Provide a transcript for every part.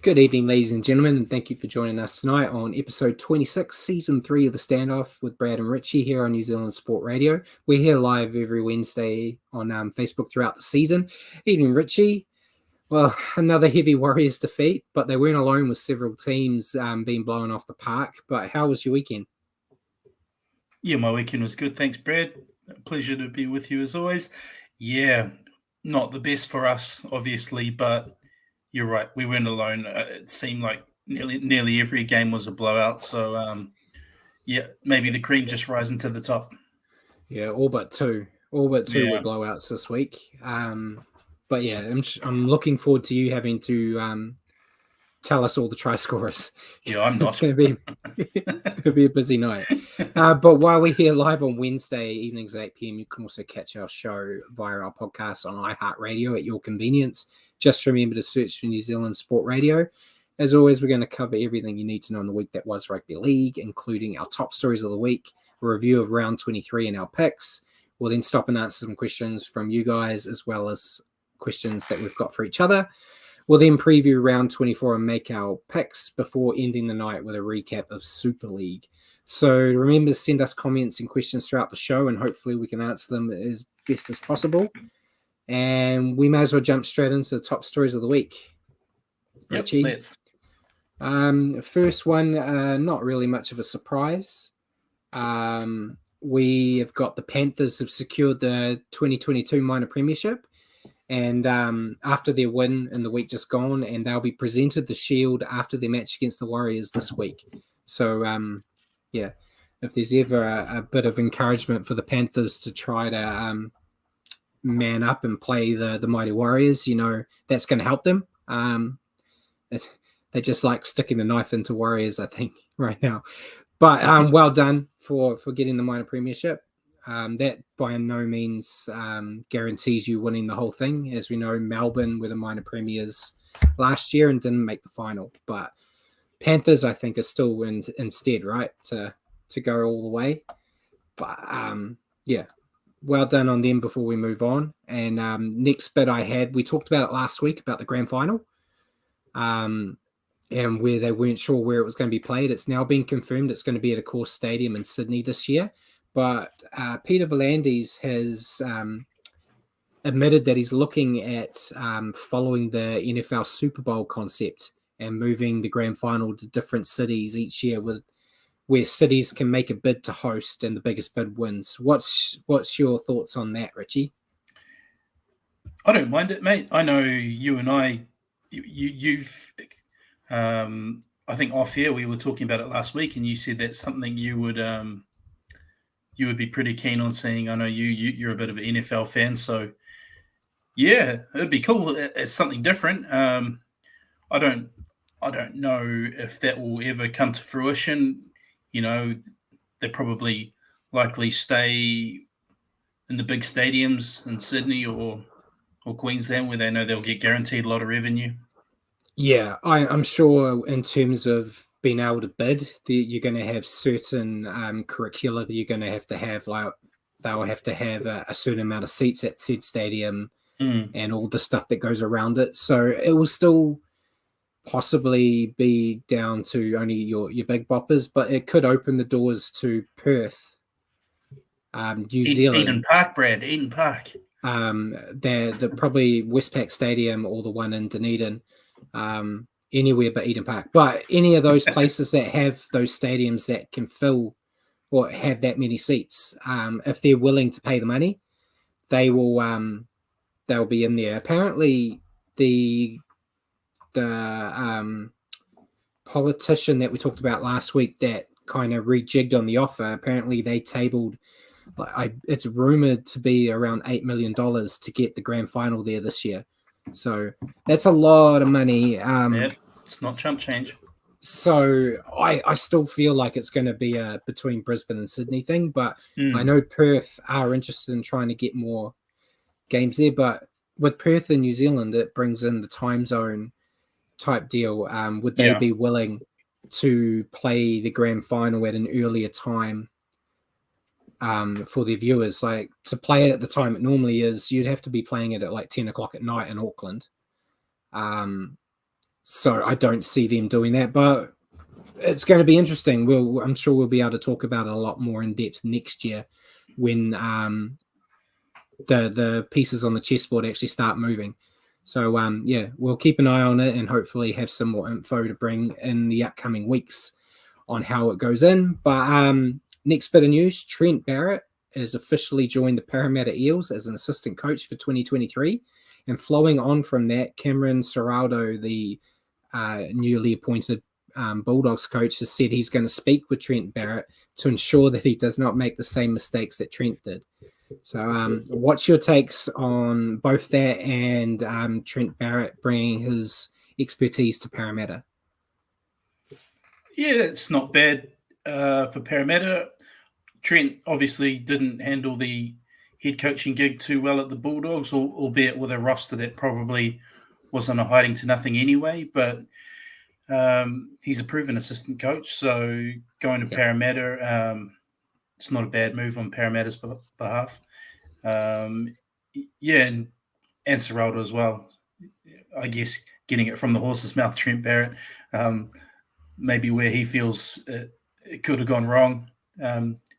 Good evening, ladies and gentlemen, and thank you for joining us tonight on episode 26, season 3 of The Standoff with Brad and Richie here on New Zealand Sport Radio. We're here live every Wednesday on Facebook throughout the season. Evening, Richie. Well, another heavy Warriors defeat, but they weren't alone with several teams being blown off the park. But how was your weekend? Yeah, my weekend was good. Thanks, Brad. Pleasure to be with you as always. Yeah, not the best for us, obviously, but you're right. We weren't alone. It seemed like nearly every game was a blowout. So, yeah, maybe the cream just rising to the top. Yeah, all but two. All but two were Yeah. blowouts this week. But yeah, I'm looking forward to you having to tell us all the try scorers. Yeah, I'm It's not. going to be a busy night. But while we're here live on Wednesday evenings at 8 p.m, you can also catch our show via our podcast on iHeartRadio at your convenience. Just remember to search for New Zealand Sport Radio. As always, we're going to cover everything you need to know in the week that was rugby league, including our top stories of the week, a review of round 23 and our picks. We'll then stop and answer some questions from you guys, as well as questions that we've got for each other. We'll then preview round 24 and make our picks before ending the night with a recap of Super League. So remember to send us comments and questions throughout the show, and hopefully we can answer them as best as possible. And we may as well jump straight into the top stories of the week. Richie? Yep, let's. First one, not really much of a surprise. We have got the Panthers have secured the 2022 minor premiership. And after their win in the week just gone, and they'll be presented the shield after their match against the Warriors this week. So, yeah, if there's ever a bit of encouragement for the Panthers to try to man up and play the mighty Warriors, that's going to help them. They just like sticking the knife into Warriors, I think, right now. But well done for getting the minor premiership. That by no means guarantees you winning the whole thing. As we know, Melbourne were the minor premiers last year and didn't make the final. But Panthers, I think, are still instead, right, to go all the way. But yeah, well done on them before we move on. And next bit I had, we talked about it last week about the grand final. And where they weren't sure where it was going to be played. It's now been confirmed it's going to be at a course stadium in Sydney this year. But Peter V'landys has admitted that he's looking at following the NFL Super Bowl concept and moving the grand final to different cities each year, where cities can make a bid to host and the biggest bid wins. What's your thoughts on that, Richie? I don't mind it, mate. I know you and you've. I think off air we were talking about it last week, and you said that's something you would be pretty keen on seeing. I know you're a bit of an NFL fan, so yeah, it'd be cool. It's something different. I don't know if that will ever come to fruition. They probably likely stay in the big stadiums in Sydney or Queensland, where they know they'll get guaranteed a lot of revenue. Yeah, I'm sure in terms of being able to bid, you're going to have certain curricula that you're going to have, like they'll have to have a certain amount of seats at said stadium and all the stuff that goes around it. So it will still possibly be down to only your big boppers, but it could open the doors to Perth, New Zealand. Eden Park, Brad. Eden Park. The probably Westpac Stadium or the one in Dunedin. Anywhere but Eden Park. But any of those places that have those stadiums that can fill or have that many seats, if they're willing to pay the money, they'll be in there. Apparently, the politician that we talked about last week that kind of rejigged on the offer, apparently they tabled, it's rumored to be around $8 million to get the grand final there this year. So that's a lot of money. It's not chump change. So I still feel like it's going to be a between Brisbane and Sydney thing, but I know Perth are interested in trying to get more games there. But with Perth in New Zealand, it brings in the time zone type deal. Would they be willing to play the grand final at an earlier time for their viewers? Like to play it at the time it normally is, you'd have to be playing it at like 10 o'clock at night in Auckland. So I don't see them doing that, but it's going to be interesting. I'm sure we'll be able to talk about it a lot more in depth next year when the pieces on the chessboard actually start moving. So yeah, we'll keep an eye on it and hopefully have some more info to bring in the upcoming weeks on how it goes in. But next bit of news, Trent Barrett has officially joined the Parramatta Eels as an assistant coach for 2023. And flowing on from that, Cameron Ciraldo, the newly appointed Bulldogs coach, has said he's going to speak with Trent Barrett to ensure that he does not make the same mistakes that Trent did. So what's your takes on both that and Trent Barrett bringing his expertise to Parramatta? Yeah, it's not bad for Parramatta. Trent obviously didn't handle the head coaching gig too well at the Bulldogs, albeit with a roster that probably wasn't a hiding to nothing anyway. But he's a proven assistant coach, so going to Parramatta, it's not a bad move on Parramatta's behalf. Yeah, and Ciraldo as well. I guess getting it from the horse's mouth, Trent Barrett, maybe where he feels it could have gone wrong.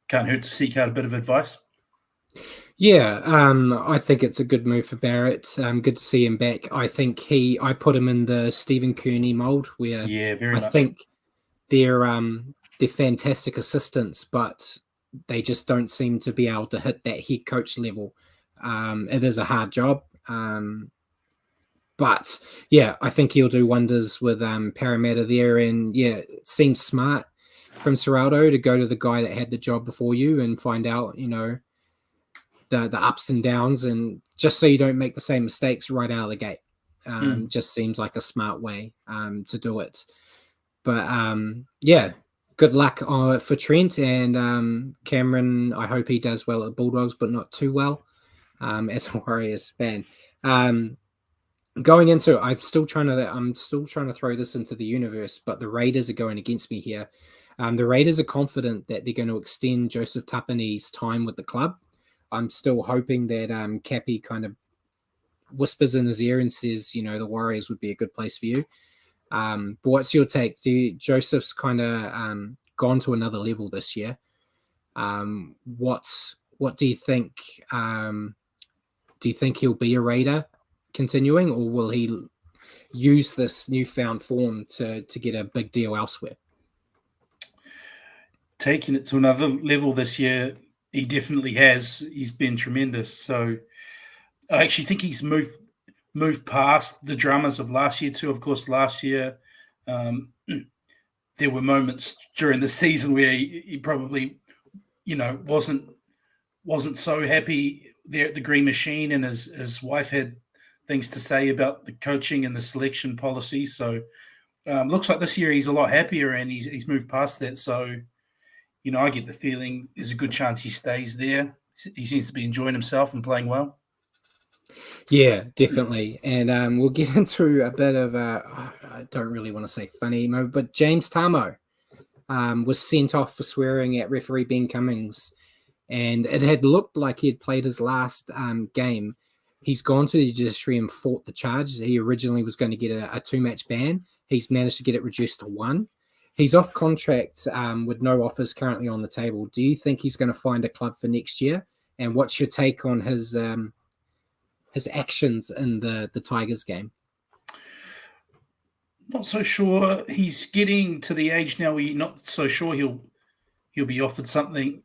Can't hurt to seek out a bit of advice. Yeah, I think it's a good move for Barrett. Good to see him back. I think I put him in the Stephen Kearney mold, where very much. think they're fantastic assistants, but they just don't seem to be able to hit that head coach level. It is a hard job. But yeah, I think he'll do wonders with Parramatta there. And yeah, it seems smart from Ciraldo to go to the guy that had the job before you and find out, the ups and downs, and just so you don't make the same mistakes right out of the gate. Just seems like a smart way to do it. But yeah, good luck for Trent and Cameron. I hope he does well at Bulldogs, but not too well as a Warriors fan. Going into, I'm still trying to throw this into the universe, but the Raiders are going against me here. The Raiders are confident that they're going to extend Joseph Tapani's time with the club. I'm still hoping that Cappy kind of whispers in his ear and says, the Warriors would be a good place for you. But what's your take? Joseph's kind of gone to another level this year. What do you think? Do you think he'll be a Raider continuing, or will he use this newfound form to get a big deal elsewhere? Taking it to another level this year, he definitely has. He's been tremendous. So I actually think he's moved past the dramas of last year too. Of course, last year there were moments during the season where he probably, wasn't so happy there at the Green Machine, and his wife had things to say about the coaching and the selection policy. So looks like this year he's a lot happier and he's moved past that. So, I get the feeling there's a good chance he stays there. He seems to be enjoying himself and playing well. Yeah, definitely. And we'll get into a bit of I don't really want to say funny, but James Tamo was sent off for swearing at referee Ben Cummings. And it had looked like he had played his last game. He's gone to the judiciary and fought the charge. He originally was going to get a 2-match ban. He's managed to get it reduced to 1. He's off contract with no offers currently on the table. Do you think he's going to find a club for next year? And what's your take on his actions in the Tigers game? Not so sure. He's getting to the age now where you're not so sure he'll be offered something.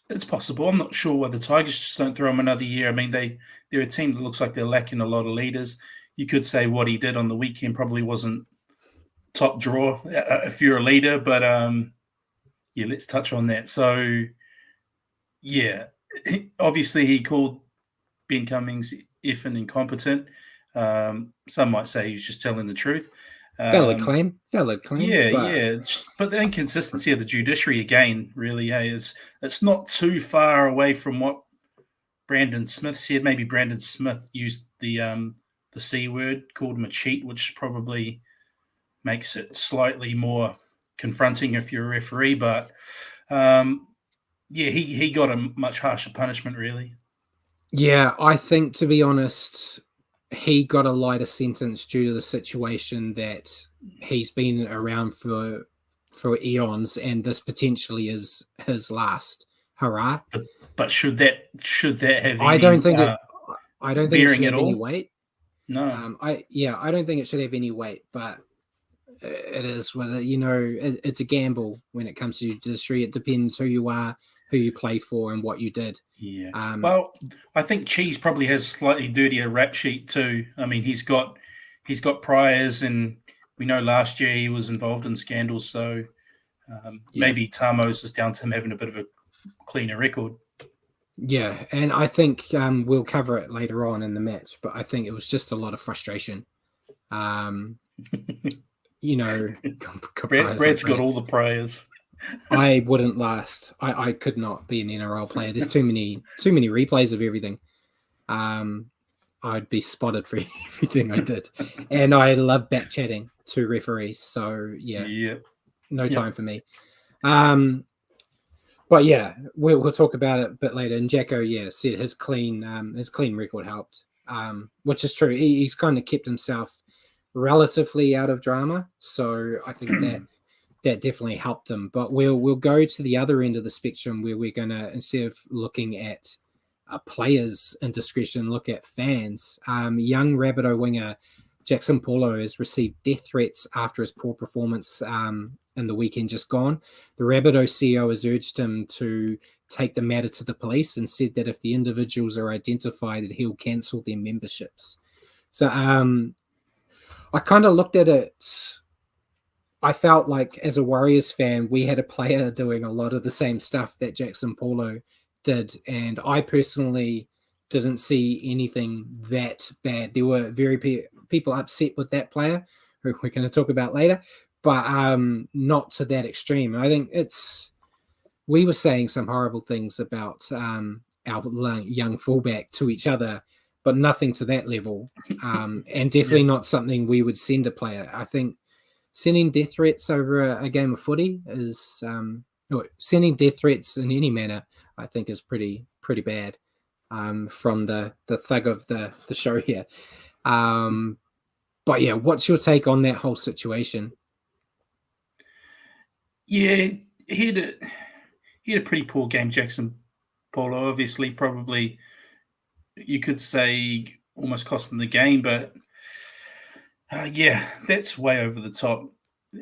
It's possible. I'm not sure why the Tigers just don't throw him another year. I mean, they're a team that looks like they're lacking a lot of leaders. You could say what he did on the weekend probably wasn't top draw if you're a leader, but yeah, let's touch on that. So, yeah, obviously he called Ben Cummings effing incompetent. Some might say he's just telling the truth. Valid claim. Yeah. But the inconsistency of the judiciary again, really, it's not too far away from what Brandon Smith said. Maybe Brandon Smith used the C word, called him a cheat, which probably makes it slightly more confronting if you're a referee. But he got a much harsher punishment, really. Yeah, I think, to be honest, he got a lighter sentence due to the situation that he's been around for eons, and this potentially is his last hurrah. But should that have I any don't think it. I don't think it should bearing at have any all? weight. No. I don't think it should have any weight, but it is what it's a gamble when it comes to judiciary. It depends who you are, who you play for, and what you did. Yeah. Well, I think Cheese probably has slightly dirtier rap sheet too. I mean, he's got priors, and we know last year he was involved in scandals. So maybe Tamos is down to him having a bit of a cleaner record. Yeah, and I think we'll cover it later on in the match, but I think it was just a lot of frustration. Brad's got all the priors. I wouldn't last. I could not be an NRL player. There's too many replays of everything. I'd be spotted for everything I did, and I love back chatting to referees. So no time for me. But yeah, we'll talk about it a bit later. And Jacko, said his clean record helped, which is true. He's kind of kept himself relatively out of drama, so I think that definitely helped him. But we'll go to the other end of the spectrum where we're gonna, instead of looking at players' indiscretion, look at fans. Young Rabbitoh winger Jackson Paulo has received death threats after his poor performance in the weekend just gone. The Rabbitoh CEO has urged him to take the matter to the police and said that if the individuals are identified, that he'll cancel their memberships. So I kind of looked at it. I felt like as a Warriors fan, we had a player doing a lot of the same stuff that Jackson Paulo did. And I personally didn't see anything that bad. There were people upset with that player, who we're going to talk about later, but not to that extreme. I think we were saying some horrible things about our young fullback to each other, but nothing to that level. And definitely not something we would send a player. I think sending death threats over a game of footy is sending death threats in any manner, I think, is pretty bad. From the thug of the show here. But yeah, what's your take on that whole situation? Yeah, he had a pretty poor game, Jackson Paulo. Obviously, probably you could say almost cost him the game, but that's way over the top.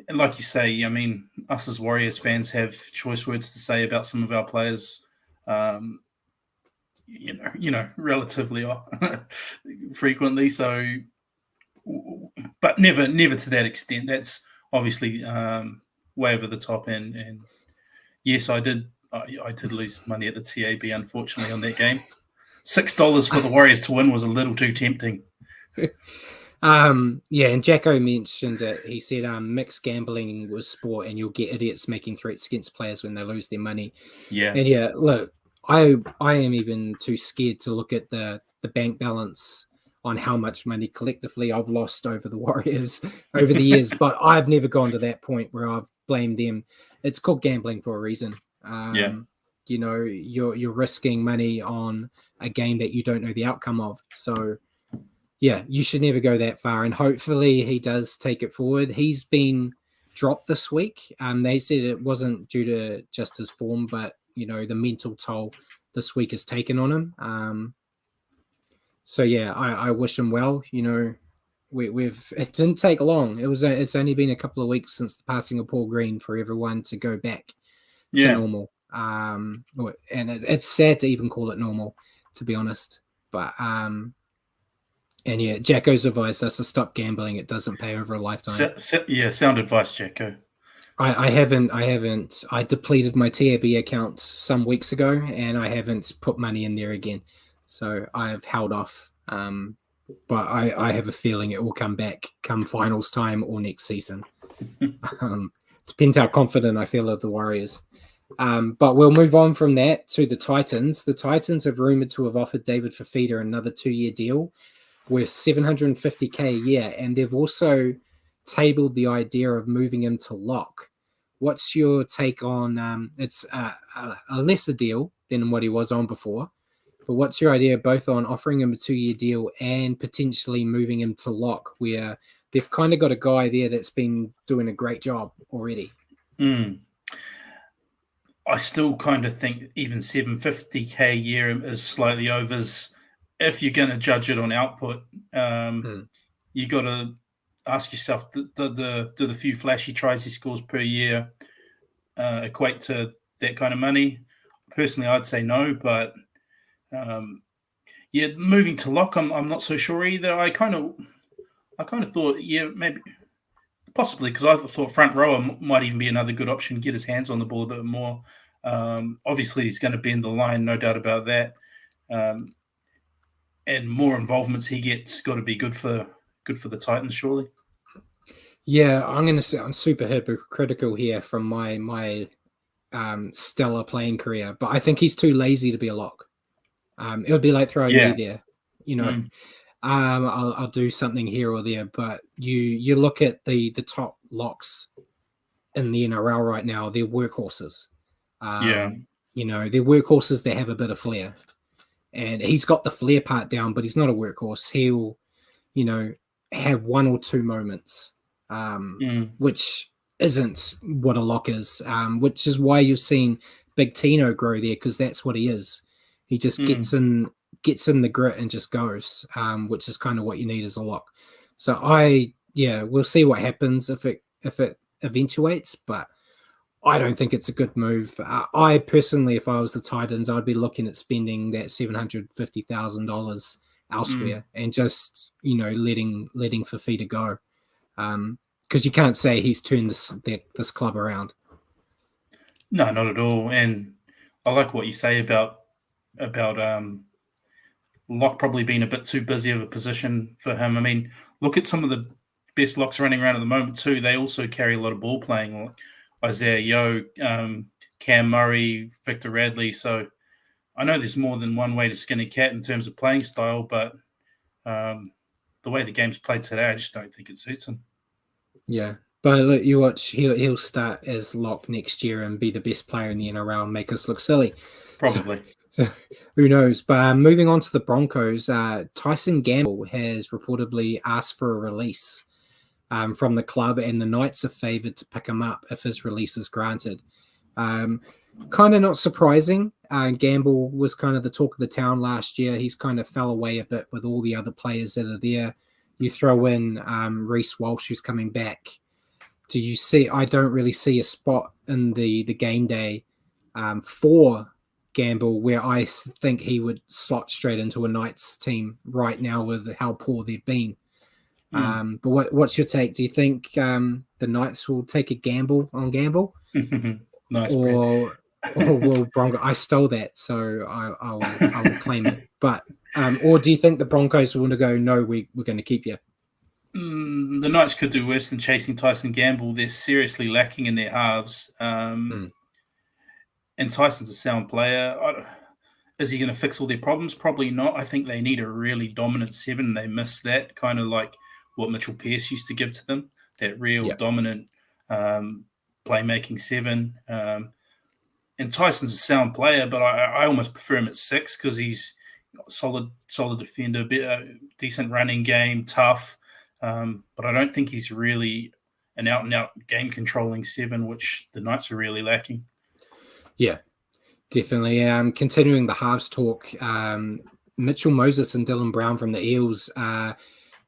And like you say, I mean, us as Warriors fans have choice words to say about some of our players. Relatively frequently. So, but never to that extent. That's obviously way over the top. And yes, I did lose money at the TAB, unfortunately, on that game. $6 for the Warriors to win was a little too tempting. And Jacko mentioned it. He said mixed gambling was sport, and you'll get idiots making threats against players when they lose their money. Yeah, and look. I am even too scared to look at the bank balance on how much money collectively I've lost over the Warriors over the years, but I've never gone to that point where I've blamed them. It's called gambling for a reason. You're risking money on a game that you don't know the outcome of. So you should never go that far, and hopefully he does take it forward. He's been dropped this week. They said it wasn't due to just his form, but the mental toll this week is taken on him. I wish him well. It didn't take long. It's only been a couple of weeks since the passing of Paul Green for everyone to go back to normal. And it's sad to even call it normal, to be honest. But Jacko's advised us to stop gambling. It doesn't pay over a lifetime. Sound advice, Jacko. I haven't. I depleted my TAB account some weeks ago, and I haven't put money in there again. So I have held off. But I have a feeling it will come back come finals time or next season. Depends how confident I feel of the Warriors. But we'll move on from that to the Titans. The Titans have rumored to have offered David Fifita another 2-year deal worth $750K a year, and they've also tabled the idea of moving him to lock. What's your take on it's a lesser deal than what he was on before, But what's your idea both on offering him a 2-year deal and potentially moving him to lock, where they've kind of got a guy there that's been doing a great job already? I still kind of think even $750K a year is slightly overs. If you're going to judge it on output, you got to ask yourself, do the few flashy tries he scores per year equate to that kind of money? Personally, I'd say no, but moving to lock, I'm not so sure either. I kind of thought, maybe, possibly, because I thought front rower might even be another good option, get his hands on the ball a bit more. Obviously, he's going to bend the line, no doubt about that. And more involvements he gets, got to be good for the Titans, surely. Yeah, I'm going to say I'm super hypocritical here from my stellar playing career, but I think he's too lazy to be a lock. It would be like throwing me there, I'll do something here or there, but you look at the top locks in the NRL right now, they're workhorses. They're workhorses that have a bit of flair, and he's got the flair part down, but he's not a workhorse. He'll, have one or two moments, which isn't what a lock is, which is why you've seen Big Tino grow there, because that's what he is. He just gets in the grit and just goes, which is kind of what you need as a lock. So we'll see what happens if it eventuates, but I don't think it's a good move. I personally, if I was the Titans, I'd be looking at spending that $750,000 elsewhere and just letting Fafita go, because you can't say he's turned this club around. No, not at all. And I like what you say about lock probably being a bit too busy of a position for him. I mean, look at some of the best locks running around at the moment too. They also carry a lot of ball playing, like Isaiah Yeo, Cam Murray, Victor Radley. So I know there's more than one way to skin a cat in terms of playing style, but the way the game's played today, I just don't think it suits him. Yeah, but look, you watch, he'll start as lock next year and be the best player in the NRL and make us look silly. Probably. So who knows? But moving on to the Broncos, Tyson Gamble has reportedly asked for a release from the club, and the Knights are favoured to pick him up if his release is granted. Kind of not surprising. Gamble was kind of the talk of the town last year. He's kind of fell away a bit with all the other players that are there. You throw in Rhys Walsh, who's coming back. Do you see? I don't really see a spot in the game day for Gamble where I think he would slot straight into a Knights team right now with how poor they've been. But what's your take? Do you think the Knights will take a gamble on Gamble? Nice. Or will Bronco? I stole that, so I will claim it. But or do you think the Broncos want to go? No, we're going to keep you. The Knights could do worse than chasing Tyson Gamble. They're seriously lacking in their halves. And Tyson's a sound player. Is he going to fix all their problems? Probably not. I think they need a really dominant seven. They miss that, kind of like what Mitchell Pearce used to give to them, that real dominant playmaking seven. And Tyson's a sound player, but I almost prefer him at 6 because he's solid defender, decent running game, tough. But I don't think he's really an out-and-out game-controlling 7, which the Knights are really lacking. Yeah, definitely. Continuing the halves talk, Mitchell Moses and Dylan Brown from the Eels are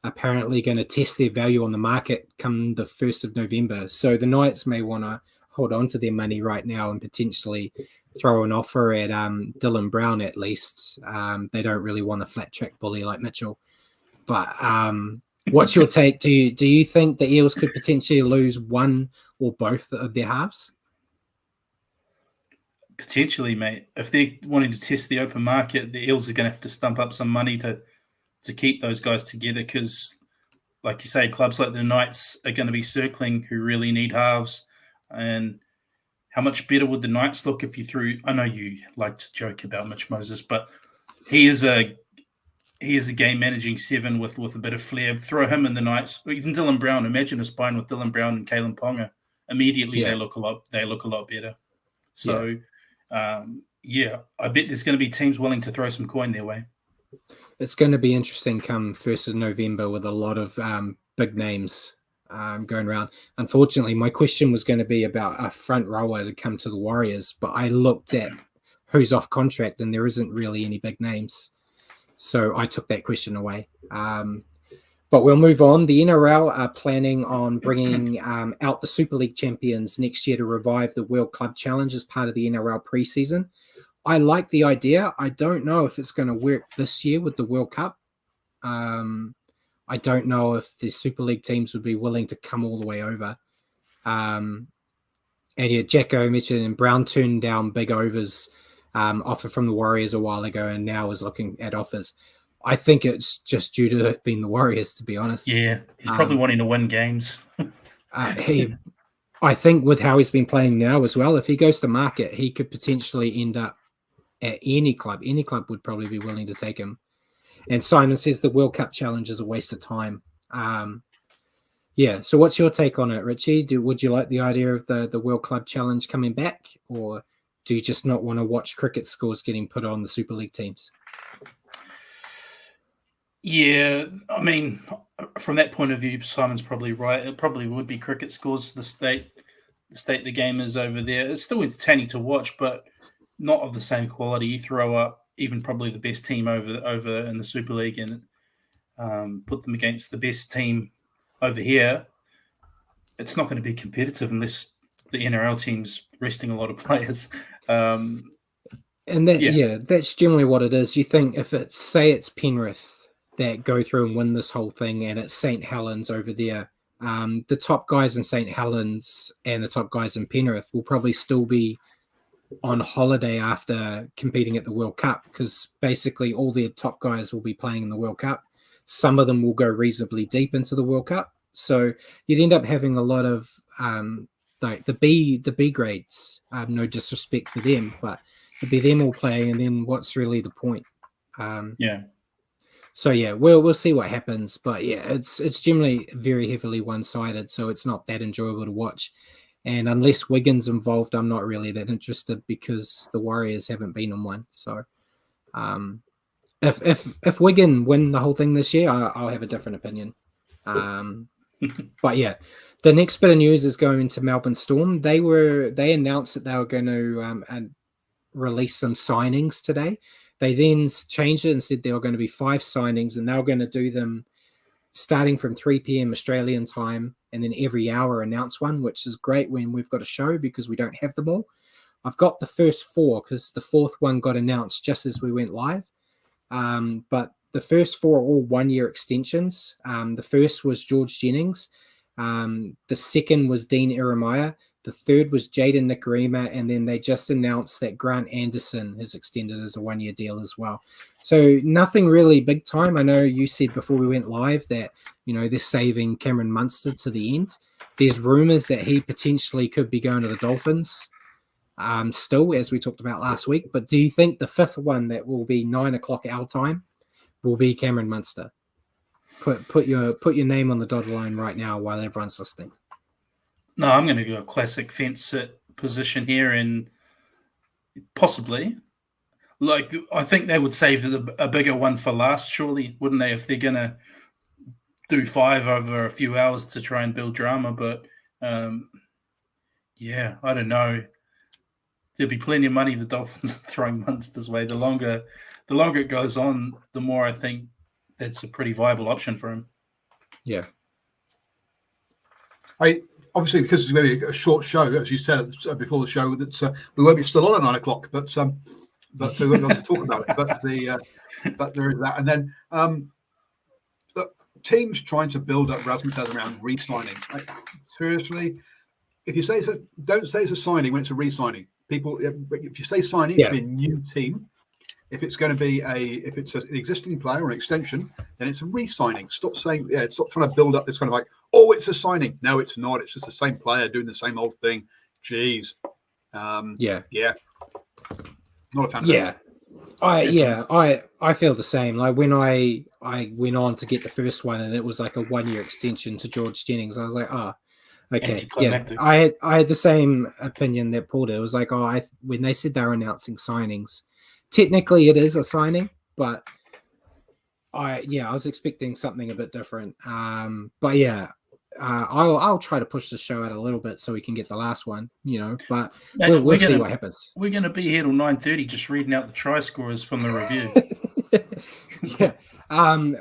apparently going to test their value on the market come the 1st of November. So the Knights may want to hold on to their money right now and potentially throw an offer at Dylan Brown at least. They don't really want a flat track bully like Mitchell. But what's your take? Do you think the Eels could potentially lose one or both of their halves? Potentially, mate. If they're wanting to test the open market, the Eels are going to have to stump up some money to keep those guys together because, like you say, clubs like the Knights are going to be circling who really need halves. And how much better would the Knights look if you threw... I know you like to joke about Mitch Moses, but he is a game-managing 7 with a bit of flair. Throw him in the Knights. Even Dylan Brown. Imagine a spine with Dylan Brown and Kalen Ponga. Immediately, they look a lot better. So... Yeah, I bet there's going to be teams willing to throw some coin their way. It's going to be interesting come 1st of November with a lot of big names going around. Unfortunately, my question was going to be about a front rower to come to the Warriors, but I looked at who's off contract and there isn't really any big names. So I took that question away. But we'll move on. The NRL are planning on bringing out the Super League champions next year to revive the World Club Challenge as part of the NRL preseason. I like the idea. I don't know if it's going to work this year with the World Cup. I don't know if the Super League teams would be willing to come all the way over. And yeah, Jacko mentioned and Brown turned down big overs offer from the Warriors a while ago and now is looking at offers. I think it's just due to it being the Warriors, to be honest. Yeah, he's probably wanting to win games. I think with how he's been playing now as well, if he goes to market, he could potentially end up at any club. Any club would probably be willing to take him. And Simon says the World Cup Challenge is a waste of time. Yeah, so what's your take on it, Richie? Would you like the idea of the World Club Challenge coming back, or do you just not want to watch cricket scores getting put on the Super League teams? Yeah, I mean, from that point of view, Simon's probably right. It probably would be cricket scores, the state the game is over there. It's still entertaining to watch, but not of the same quality. You throw up even probably the best team over in the Super League and put them against the best team over here. It's not going to be competitive unless the NRL team's resting a lot of players. And that's generally what it is. You think if it's, say it's Penrith that go through and win this whole thing and it's St. Helens over there, the top guys in St. Helens and the top guys in Penrith will probably still be on holiday after competing at the World Cup because basically all their top guys will be playing in the World Cup. Some of them will go reasonably deep into the World Cup. So you'd end up having a lot of like the B grades, no disrespect for them, but it'd be them all playing and then what's really the point? So yeah, we'll see what happens, but yeah, it's generally very heavily one-sided, so it's not that enjoyable to watch. And unless Wigan's involved, I'm not really that interested because the Warriors haven't been on one. So if Wigan win the whole thing this year, I'll have a different opinion. But yeah, the next bit of news is going to Melbourne Storm. They announced that they were going to release some signings today. They then changed it and said there were going to be 5 signings, and they were going to do them starting from 3 p.m. Australian time, and then every hour announce one, which is great when we've got a show because we don't have them all. I've got the first 4 because the 4th one got announced just as we went live. But the first 4 are all 1-year extensions. The first was George Jennings. The second was Dean Eremia. The third was Jaden Nikorima, and then they just announced that Grant Anderson has extended as a 1-year deal as well. So nothing really big time. I know you said before we went live that, they're saving Cameron Munster to the end. There's rumors that he potentially could be going to the Dolphins still, as we talked about last week. But do you think the 5th one that will be 9 o'clock our time will be Cameron Munster? Put your name on the dotted line right now while everyone's listening. No, I'm going to go a classic fence sit position here, and possibly, I think they would save a bigger one for last, surely, wouldn't they? If they're going to do 5 over a few hours to try and build drama, but I don't know. There'll be plenty of money the Dolphins are throwing Munster's way. The longer it goes on, the more I think that's a pretty viable option for him. Yeah. Obviously, because it's going to be a short show, as you said before the show, that we won't be still on at 9 o'clock, but so we won't be able to talk about it. But there is that, and then look, teams trying to build up razzmatazz around re-signing. Seriously, if you say don't say it's a signing when it's a re-signing. People, if you say signing, it's a new team. If it's going to be if it's an existing player or an extension, then it's a re-signing. Stop saying, stop trying to build up this kind of like, oh, it's a signing. No, it's not. It's just the same player doing the same old thing. Jeez. Not a fan of that. I feel the same. Like when I went on to get the first one and it was like a 1-year extension to George Jennings, I was like, Okay, yeah, Anticlimactic. I had the same opinion that Paul did. It was like, when they said they were announcing signings, technically it is a signing, but I was expecting something a bit different. But yeah, I'll try to push the show out a little bit so we can get the last one, but Mate, we'll see what happens. We're going to be here till 9:30 just reading out the try scorers from the review. Yeah.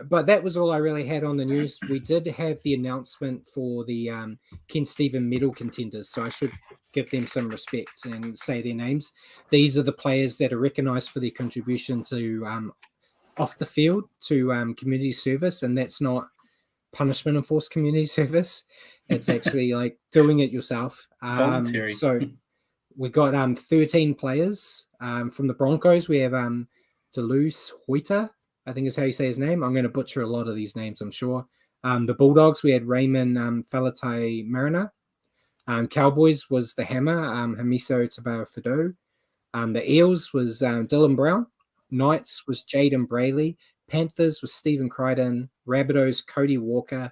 But that was all I really had on the news. We did have the announcement for the Ken Stephen medal contenders, so I should give them some respect and say their names. These are the players that are recognized for their contribution to off the field to community service, and that's not punishment enforced community service. It's actually like doing it yourself. Voluntary. So we got 13 players from the Broncos. We have Deleuze Hoyter, I think is how you say his name. I'm going to butcher a lot of these names, I'm sure. The Bulldogs, we had Raymond Falatai Mariner. Cowboys was the Hammer, Hamiso Tabao-Fido. The Eels was Dylan Brown. Knights was Jaden Brayley. Panthers was Stephen Crichton. Rabbitohs, Cody Walker.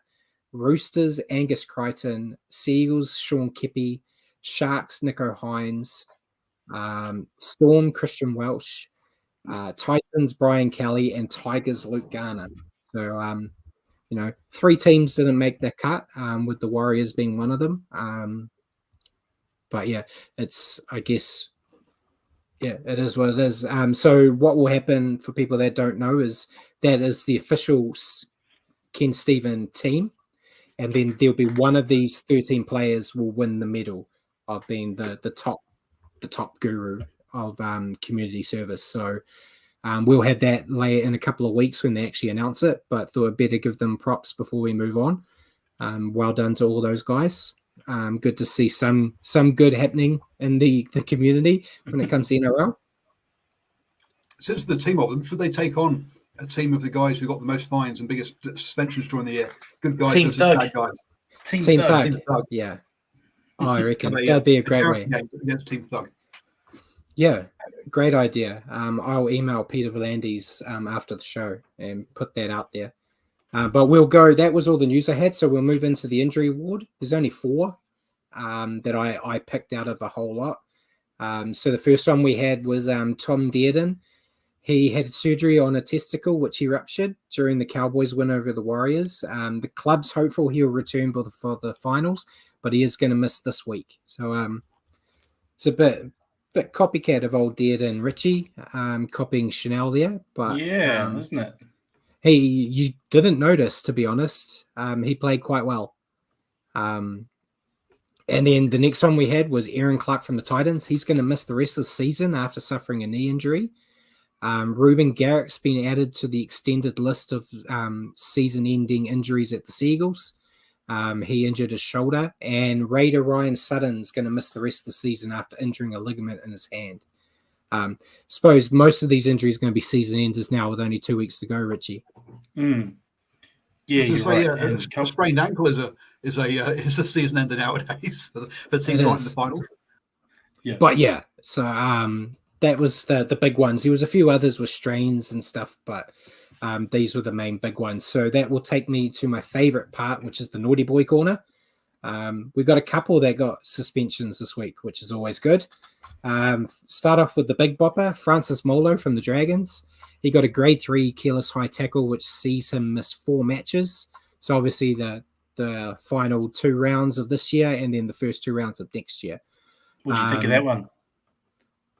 Roosters, Angus Crichton. Seagulls, Sean Kippie. Sharks, Nico Hines. Storm, Christian Welsh. Titans, Brian Kelly. And Tigers, Luke Garner. So, 3 teams didn't make the cut, with the Warriors being one of them. But yeah, it's, I guess... Yeah, it is what it is. So what will happen for people that don't know is that is the official Ken Stephen team, and then there'll be one of these 13 players will win the medal of being the top guru of community service. So we'll have that later in a couple of weeks when they actually announce it, but thought I'd better give them props before we move on. Well done to all those guys. Good to see some good happening in the community when it comes to NRL. Since the team of them, should they take on a team of the guys who got the most fines and biggest suspensions during the year? Good guys Team versus Thug. bad guys. Team Thug. Team Thug. Yeah. I reckon that'd be a great way. Against Team Thug. Yeah, great idea. I'll email Peter Volandis after the show and put that out there. But we'll go. That was all the news I had. So we'll move into the injury ward. There's only 4 that I picked out of a whole lot. So the first one we had was Tom Dearden. He had surgery on a testicle, which he ruptured during the Cowboys win over the Warriors. The club's hopeful he'll return for the finals, but he is going to miss this week. So it's a bit copycat of old Dearden Richie, copying Chanel there. But yeah, isn't it? You didn't notice, to be honest. He played quite well. And then the next one we had was Aaron Clark from the Titans. He's going to miss the rest of the season after suffering a knee injury. Ruben Garrick's been added to the extended list of season-ending injuries at the Seagulls. He injured his shoulder. And Raider Ryan Sutton's going to miss the rest of the season after injuring a ligament in his hand. Suppose most of these injuries are going to be season enders now with only 2 weeks to go, Richie. Yeah, you're right. A sprained ankle is a season ender nowadays for teams right in the finals. Yeah, but yeah, so that was the big ones. There was a few others with strains and stuff, but these were the main big ones. So that will take me to my favorite part, which is the Naughty Boy Corner. We got a couple that got suspensions this week, which is always good. Start off with the big bopper, Francis Molo from the Dragons. He got a grade 3 careless high tackle, which sees him miss 4 matches. So obviously the final 2 rounds of this year and then the first 2 rounds of next year. What do you think of that one?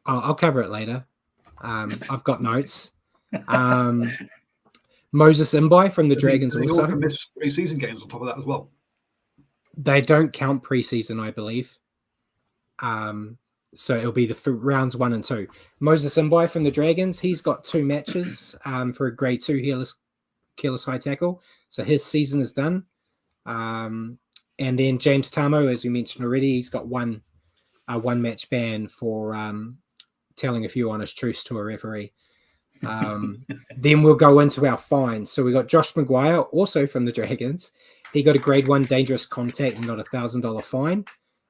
I'll cover it later. I've got notes. Moses Imbai from the Dragons they also. Missed pre-season games on top of that as well. They don't count preseason, I believe. So it'll be the rounds 1 and 2. Moses Imbai from the Dragons, he's got 2 matches for a grade 2 careless high tackle. So his season is done. And then James Tamo, as we mentioned already, he's got one match ban for telling a few honest truths to a referee. Then we'll go into our fines. So we got Josh Mcguire, also from the Dragons. He got a grade 1 dangerous contact and got a $1,000 fine.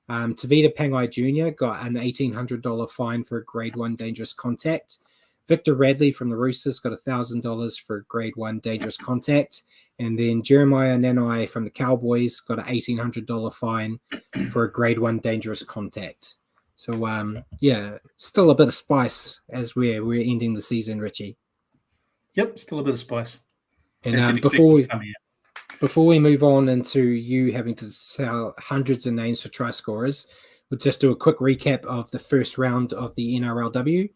Tavita Pangai Jr. got an $1,800 fine for a grade 1 dangerous contact. Victor Radley from the Roosters got $1,000 for a grade 1 dangerous contact. And then Jeremiah Nanai from the Cowboys got an $1,800 fine for a grade 1 dangerous contact. So, still a bit of spice as we're ending the season, Richie. Yep, still a bit of spice. And before we move on into you having to sell hundreds of names for try scorers, we'll just do a quick recap of the first round of the NRLW.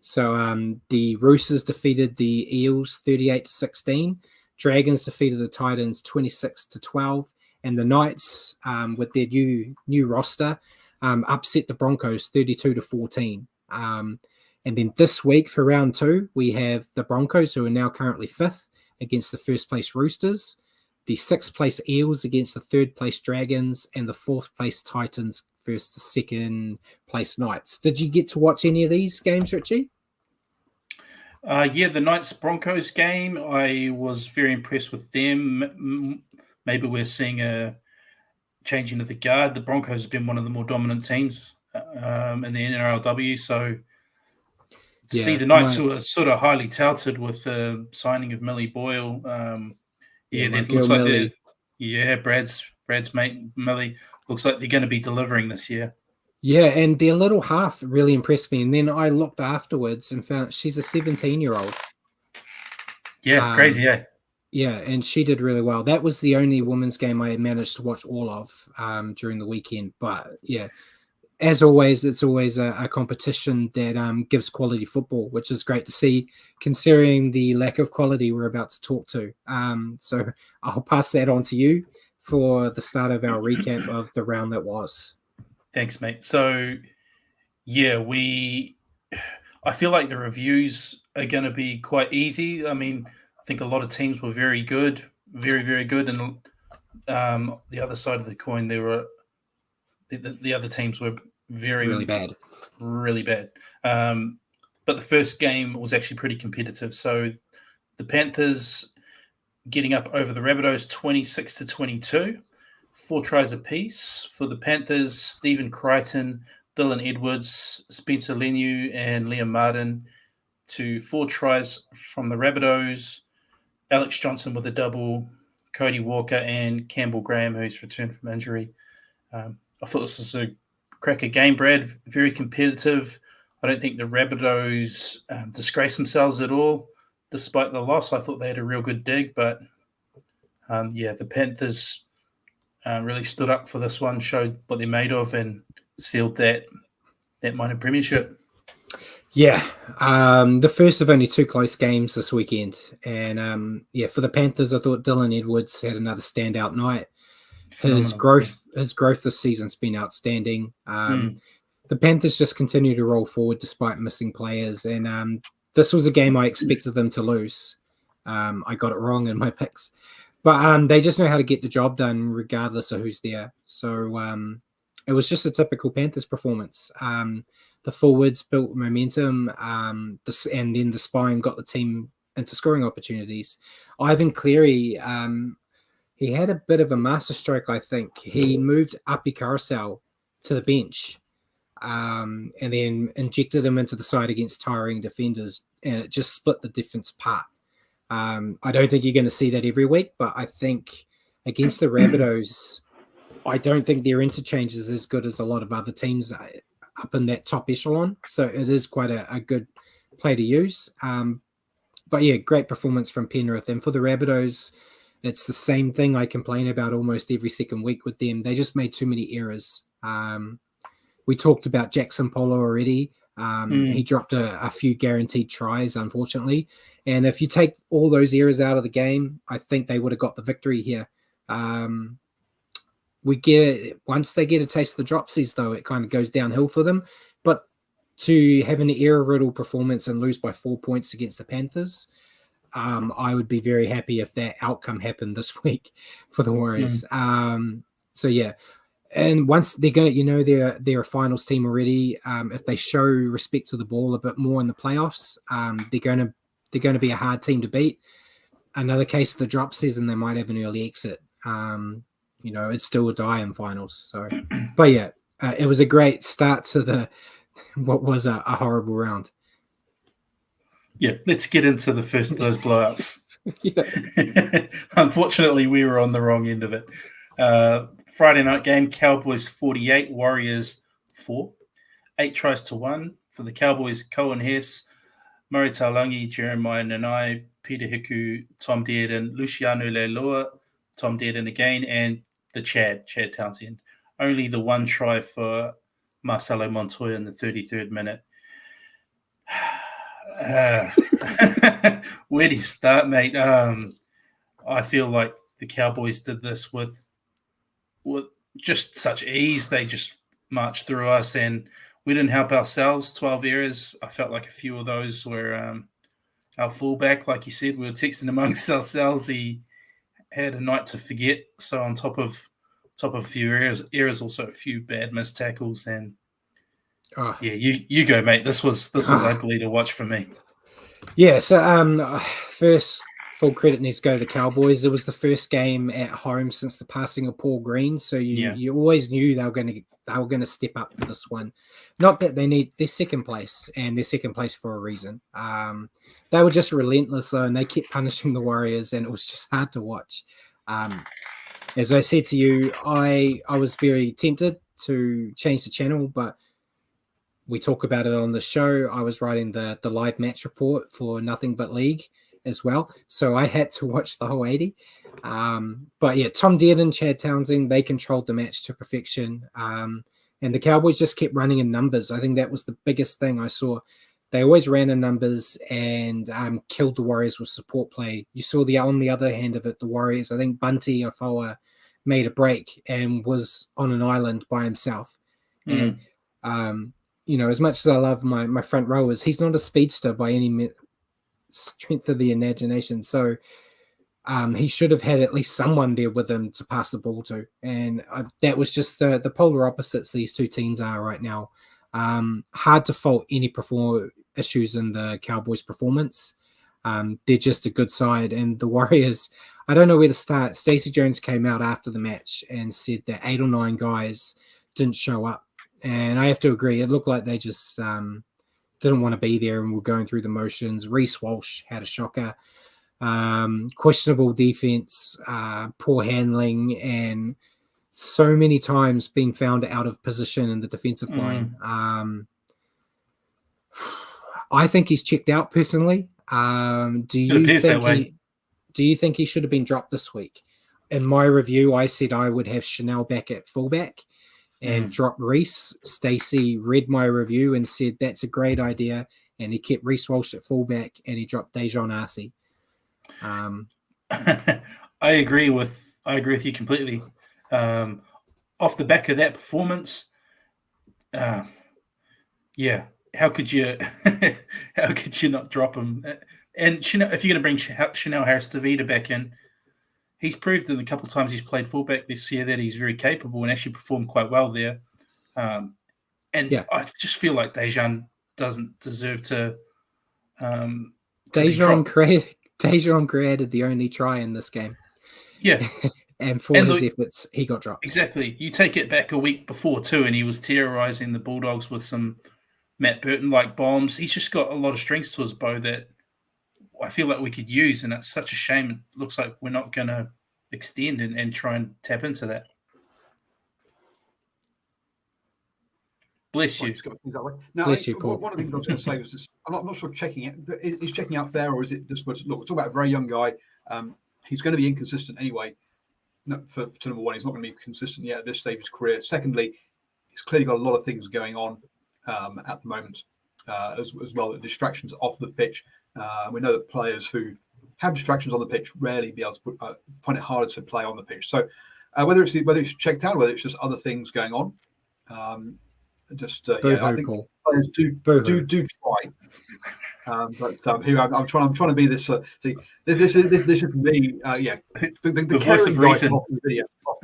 So the Roosters defeated the Eels 38-16. Dragons defeated the Titans 26-12. And the Knights, with their new roster, upset the Broncos 32-14. And then this week for round 2, we have the Broncos, who are now currently 5th, against the first place Roosters, the 6th place Eels against the 3rd place Dragons, and the 4th place Titans versus the 2nd place Knights. Did you get to watch any of these games, Richie? The Knights-Broncos game, I was very impressed with them. Maybe we're seeing a changing of the guard. The Broncos have been one of the more dominant teams in the NRLW, so to see the Knights, who are sort of highly touted with the signing of Millie Boyle, it looks like Brad's mate Millie, looks like they're going to be delivering this year. Yeah, and their little half really impressed me. And then I looked afterwards and found she's a 17-year-old. Yeah, crazy, eh? Yeah, and she did really well. That was the only women's game I managed to watch all of during the weekend. But yeah, as always, it's always a competition that gives quality football, which is great to see, considering the lack of quality we're about to talk to. So I'll pass that on to you for the start of our recap of the round that was. Thanks, mate. So, yeah, I feel like the reviews are going to be quite easy. I mean, I think a lot of teams were very good, very, very good. And the other side of the coin, there were the other teams were really bad. Really bad. But the first game was actually pretty competitive. So the Panthers getting up over the Rabbitohs 26-22. 4 tries apiece. For the Panthers, Stephen Crichton, Dylan Edwards, Spencer Leniu, and Liam Martin to 4 tries from the Rabbitohs. Alex Johnson with a double, Cody Walker, and Campbell Graham, who's returned from injury. I thought this was a cracker game, Brad. Very competitive. I don't think the Rabbitohs disgraced themselves at all, despite the loss. I thought they had a real good dig, but the Panthers really stood up for this one, showed what they're made of, and sealed that minor premiership. Yeah, the first of only 2 close games this weekend. And for the Panthers, I thought Dylan Edwards had another standout night. His growth this season's been outstanding. The Panthers just continue to roll forward despite missing players. And this was a game I expected them to lose. I got it wrong in my picks. But they just know how to get the job done regardless of who's there. So it was just a typical Panthers performance. The forwards built momentum, and then the spine got the team into scoring opportunities. Ivan Cleary, he had a bit of a masterstroke, I think. He moved Api Carousel to the bench and then injected him into the side against tiring defenders, and it just split the defense apart. I don't think you're going to see that every week, but I think against the Rabbitohs, I don't think their interchange is as good as a lot of other teams up in that top echelon. So it is quite a good play to use. But yeah, great performance from Penrith. And for the Rabbitohs, it's the same thing I complain about almost every second week with them. They just made too many errors. We talked about Jackson Polo already. He dropped a few guaranteed tries, unfortunately. And if you take all those errors out of the game, I think they would have got the victory here. Once they get a taste of the dropsies, though, it kind of goes downhill for them. But to have an error-riddled performance and lose by 4 points against the Panthers, I would be very happy if that outcome happened this week for the Warriors. So yeah. And once they're going, they're a finals team already. If they show respect to the ball a bit more in the playoffs, they're going to be a hard team to beat. Another case of the drop season, they might have an early exit. It's still a die in finals. So, but yeah, it was a great start to what was a horrible round. Yeah, let's get into the first of those blowouts. Yeah. Unfortunately, we were on the wrong end of it. Friday night game, Cowboys 48, Warriors 4. 8 tries to 1 for the Cowboys. Cohen Hess, Murray Taulagi, Jeremiah Nanai, Peter Hiku, Tom Dearden, Luciano Leilua, Tom Dearden again, and the Chad Townsend. Only the one try for Marcelo Montoya in the 33rd minute. Where do you start, mate? I feel like the Cowboys did this with just such ease. They just marched through us, and we didn't help ourselves. 12 errors. I felt like a few of those were our fullback. Like you said, we were texting amongst ourselves. He had a night to forget. So on top of a few errors, also a few bad missed tackles, and yeah, you go, mate. This was ugly to watch for me. Yeah, so first full credit needs to go to the Cowboys. It was the first game at home since the passing of Paul Green, so you always knew they were going to step up for this one. Not that they're second place, and they're second place for a reason. They were just relentless though, and they kept punishing the Warriors, and it was just hard to watch. As I said to you, I was very tempted to change the channel, but we talk about it on the show. I was writing the live match report for Nothing But League as well, so I had to watch the whole 80. But yeah, Tom Dearden, Chad Townsend, they controlled the match to perfection. And the Cowboys just kept running in numbers. I think that was the biggest thing I saw. They always ran in numbers and killed the Warriors with support play. You saw on the other hand of it, the Warriors, I think Bunty Afoa made a break and was on an island by himself. And as much as I love my front rowers, he's not a speedster by any strength of the imagination. So he should have had at least someone there with him to pass the ball to. And that was just the polar opposites these two teams are right now. Hard to fault any issues in the Cowboys' performance. They're just a good side. And the Warriors, I don't know where to start. Stacey Jones came out after the match and said that 8 or 9 guys didn't show up. And I have to agree. It looked like they just didn't want to be there and were going through the motions. Rhys Walsh had a shocker. Questionable defense, poor handling, and so many times being found out of position in the defensive line. I think he's checked out personally. Do you think he should have been dropped this week? In my review, I said I would have Chanel back at fullback and drop Rhys. Stacey read my review and said that's a great idea, and he kept Rhys Walsh at fullback and he dropped Dejon Arce. I agree with you completely. Off the back of that performance, how could you not drop him? And Chanel, if you're going to bring Chanel Harris-Tavita back in, he's proved in the couple of times he's played fullback this year that he's very capable and actually performed quite well there. I just feel like Dejon doesn't deserve to. Dejon created the only try in this game. Yeah. And for his efforts, he got dropped. Exactly. You take it back a week before too, and he was terrorizing the Bulldogs with some Matt Burton-like bombs. He's just got a lot of strengths to his bow that I feel like we could use, and it's such a shame. It looks like we're not going to extend and try and tap into that. Bless you. Now, Bless you, Paul. One of the things I was going to say was this, I'm not sure checking it. Is checking out fair, or is it just, look, we're talking about a very young guy. He's going to be inconsistent anyway. For number one, he's not going to be consistent yet at this stage of his career. Secondly, he's clearly got a lot of things going on at the moment as well, the distractions off the pitch. We know that players who have distractions on the pitch rarely be able to find it harder to play on the pitch. So whether it's checked out, whether it's just other things going on, I think players do try. But here I'm trying to be this. This is me. The voice of reason.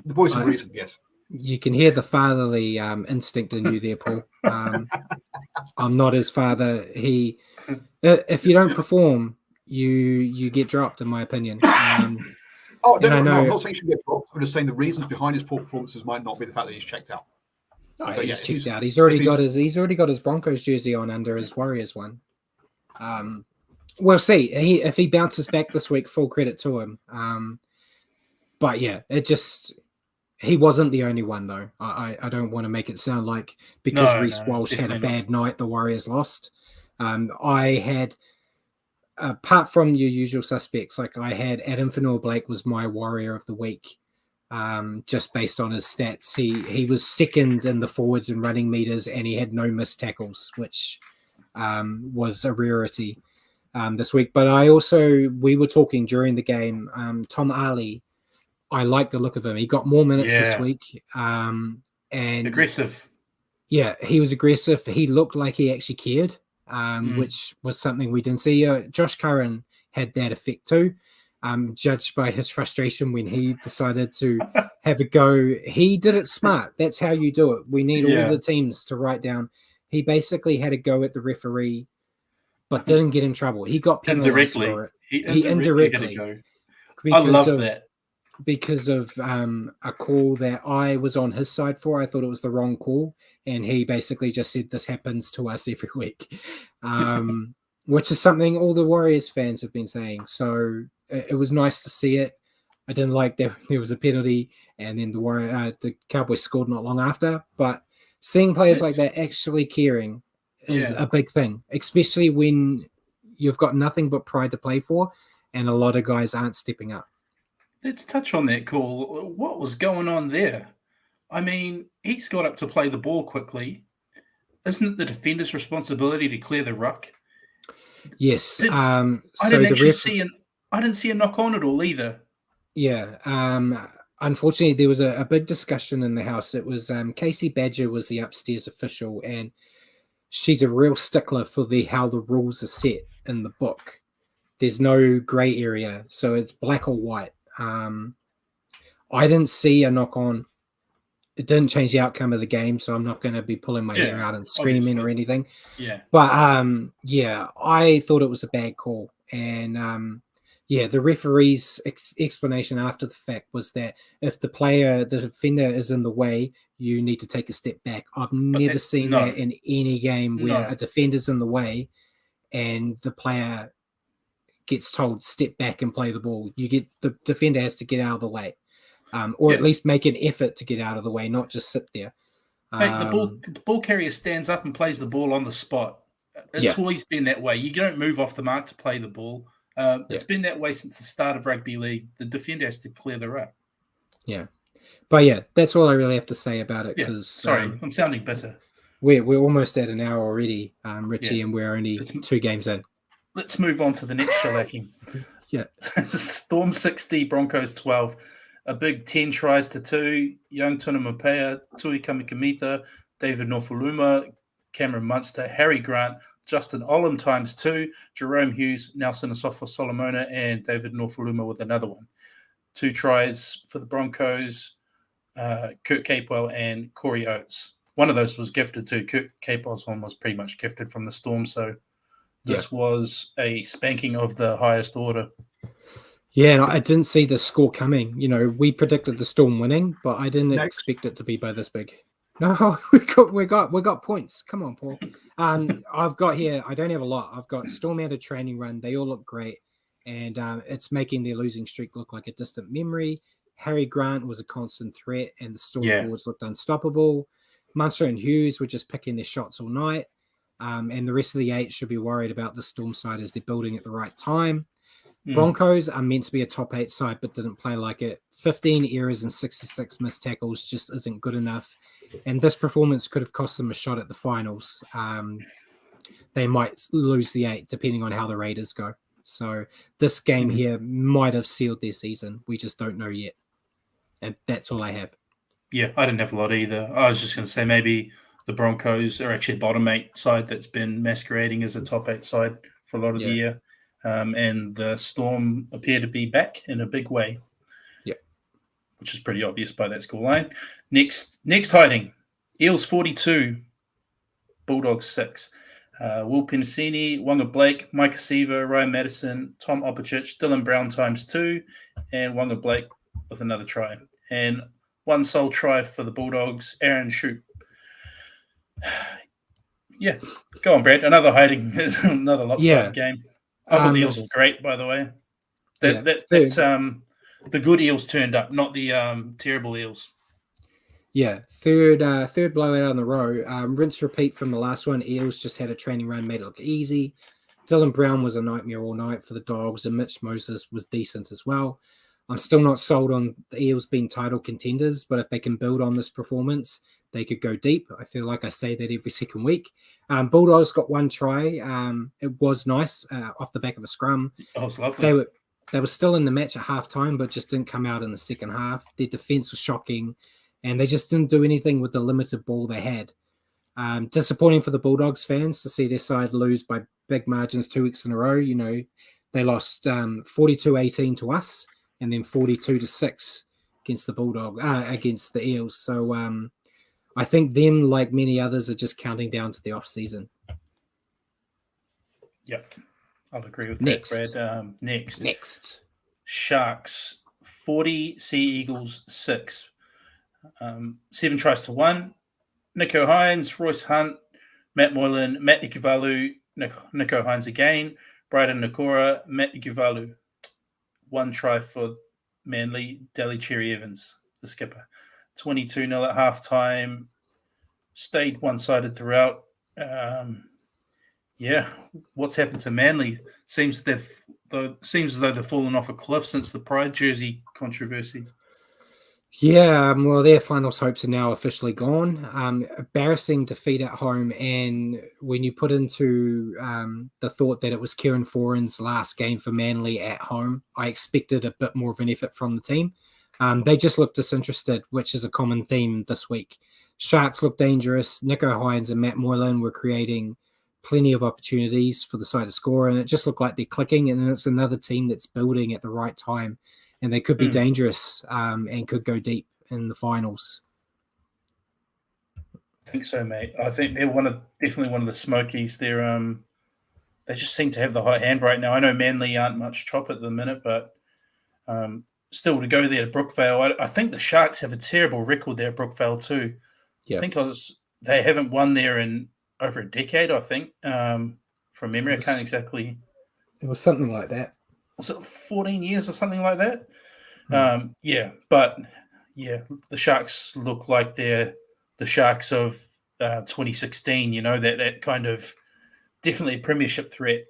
The voice of reason. Yes. You can hear the fatherly instinct in you there, Paul. I'm not his father. If you don't perform, you get dropped, in my opinion. I'm not saying he should get dropped. I'm just saying the reasons behind his poor performances might not be the fact that he's checked out. He's checked out. He's already got his Broncos jersey on under his Warriors one. We'll see. If he bounces back this week, full credit to him. But yeah, he wasn't the only one though. I don't want to make it sound like because Rhys Walsh had a bad night, the Warriors lost. I had, apart from your usual suspects, like I had Adam Fanua-Blake was my Warrior of the week. Just based on his stats, he was second in the forwards and running meters, and he had no missed tackles, which was a rarity this week. But we were talking during the game. Tom Ali, I like the look of him. He got more minutes this week, and aggressive. Yeah, he was aggressive. He looked like he actually cared, which was something we didn't see. Josh Curran had that effect too. Judged by his frustration when he decided to have a go. He did it smart. That's how you do it. We need all the teams to write down. He basically had a go at the referee, but didn't get in trouble. He got penalized for it. He indirectly had a go. I love that. Because of a call that I was on his side for. I thought it was the wrong call, and he basically just said, this happens to us every week, which is something all the Warriors fans have been saying. So it was nice to see it. I didn't like that there was a penalty, and then the Cowboys scored not long after. But seeing players like that actually caring is a big thing, especially when you've got nothing but pride to play for, and a lot of guys aren't stepping up. Let's touch on that call. What was going on there? I mean, he's got up to play the ball quickly. Isn't it the defender's responsibility to clear the ruck? Yes. I didn't see a knock on at all either. Yeah. Unfortunately, there was a big discussion in the house. It was Casey Badger was the upstairs official, and she's a real stickler for how the rules are set in the book. There's no gray area, so it's black or white. I didn't see a knock on. It didn't change the outcome of the game, so I'm not going to be pulling my hair out and screaming or anything. Yeah. But I thought it was a bad call. And the referee's explanation after the fact was that if the defender is in the way, you need to take a step back. I've never seen that in any game where a defender's in the way and the player gets told step back and play the ball. The defender has to get out of the way, or at least make an effort to get out of the way, not just sit there. Mate, the ball carrier stands up and plays the ball on the spot. It's always been that way. You don't move off the mark to play the ball. It's been that way since the start of rugby league. The defender has to clear the ruck. Yeah, but that's all I really have to say about it. Yeah. Sorry, I'm sounding bitter. We're almost at an hour already, Richie, and we're only 2 games in. Let's move on to the next shellacking. Storm 60, Broncos 12. A big 10 tries to 2. Young Tuna Mapea, Tui Kamikamita, David Norfoluma, Cameron Munster, Harry Grant, Justin Olam times 2, Jerome Hughes, Nelson Asafa Solomona, and David Norfoluma with another one. 2 tries for the Broncos, Kurt Capewell and Corey Oates. One of those was gifted too. Kurt Capewell's one was pretty much gifted from the Storm, so this was a spanking of the highest order. Yeah, and I didn't see the score coming. We predicted the Storm winning, but I didn't expect it to be by this big. No, we got points. Come on, Paul. I've got here. I don't have a lot. I've got Storm out of training run. They all look great, and it's making their losing streak look like a distant memory. Harry Grant was a constant threat, and the Storm forwards looked unstoppable. Munster and Hughes were just picking their shots all night. And the rest of the 8 should be worried about the Storm side as they're building at the right time. Broncos are meant to be a top 8 side, but didn't play like it. 15 errors and 66 missed tackles just isn't good enough. And this performance could have cost them a shot at the finals. They might lose the 8, depending on how the Raiders go. So this game here might have sealed their season. We just don't know yet. And that's all I have. Yeah, I didn't have a lot either. I was just going to say maybe the Broncos are actually a bottom 8 side that's been masquerading as a top 8 side for a lot of the year. And the Storm appear to be back in a big way. Yeah. Which is pretty obvious by that scoreline. Next hiding. Eels 42, Bulldogs 6. Will Penasini, Wanga Blake, Mike Siva, Ryan Madison, Tom Opachich, Dylan Brown times 2, and Wanga Blake with another try. And one sole try for the Bulldogs, Aaron Shoup. Yeah, go on, Brad. Another hiding, another lopsided game. I thought the Eels were great, by the way. That's the good Eels turned up, not the terrible Eels. Yeah, third blowout on the row. Rinse repeat from the last one. Eels just had a training run, made it look easy. Dylan Brown was a nightmare all night for the Dogs, and Mitch Moses was decent as well. I'm still not sold on the Eels being title contenders, but if they can build on this performance, they could go deep. I feel like I say that every second week. Bulldogs got one try. It was nice off the back of a scrum. Oh, it's lovely. They were still in the match at halftime, but just didn't come out in the second half. Their defense was shocking, and they just didn't do anything with the limited ball they had. Disappointing for the Bulldogs fans to see their side lose by big margins 2 weeks in a row. You know, they lost 42-18 to us, and then 42-6 against the against the Eels. So I think them, like many others, are just counting down to the off season. Yep, I'll agree with that, Brad. Next, Sharks 40, Sea Eagles 6. 7 tries to 1. Nico Hines, Royce Hunt, Matt Moylan, Matt Ikuvalu, Nico Hines again, Bryden Nakora, Matt Ikuvalu. 1 try for Manly, Daly Cherry Evans, the skipper. 22-0 at halftime. Stayed one-sided throughout. What's happened to Manly? Seems as though they've fallen off a cliff since the Pride jersey controversy. Yeah, well, their finals hopes are now officially gone. Embarrassing defeat at home, and when you put into the thought that it was Kieran Foran's last game for Manly at home, I expected a bit more of an effort from the team. They just looked disinterested, which is a common theme this week. Sharks looked dangerous. Nico Hines and Matt Moylan were creating plenty of opportunities for the side to score, and it just looked like they're clicking, and it's another team that's building at the right time. And they could be dangerous and could go deep in the finals. I think so, mate. I think they're definitely one of the Smokies. They just seem to have the hot hand right now. I know Manly aren't much chop at the minute, but still to go there to Brookvale. I think the Sharks have a terrible record there at Brookvale too. Yeah. I think they haven't won there in over a decade, I think, from memory. I can't exactly. It was something like that. Was it 14 years or something like that? The Sharks look like they're the Sharks of 2016, you know, that kind of definitely a premiership threat.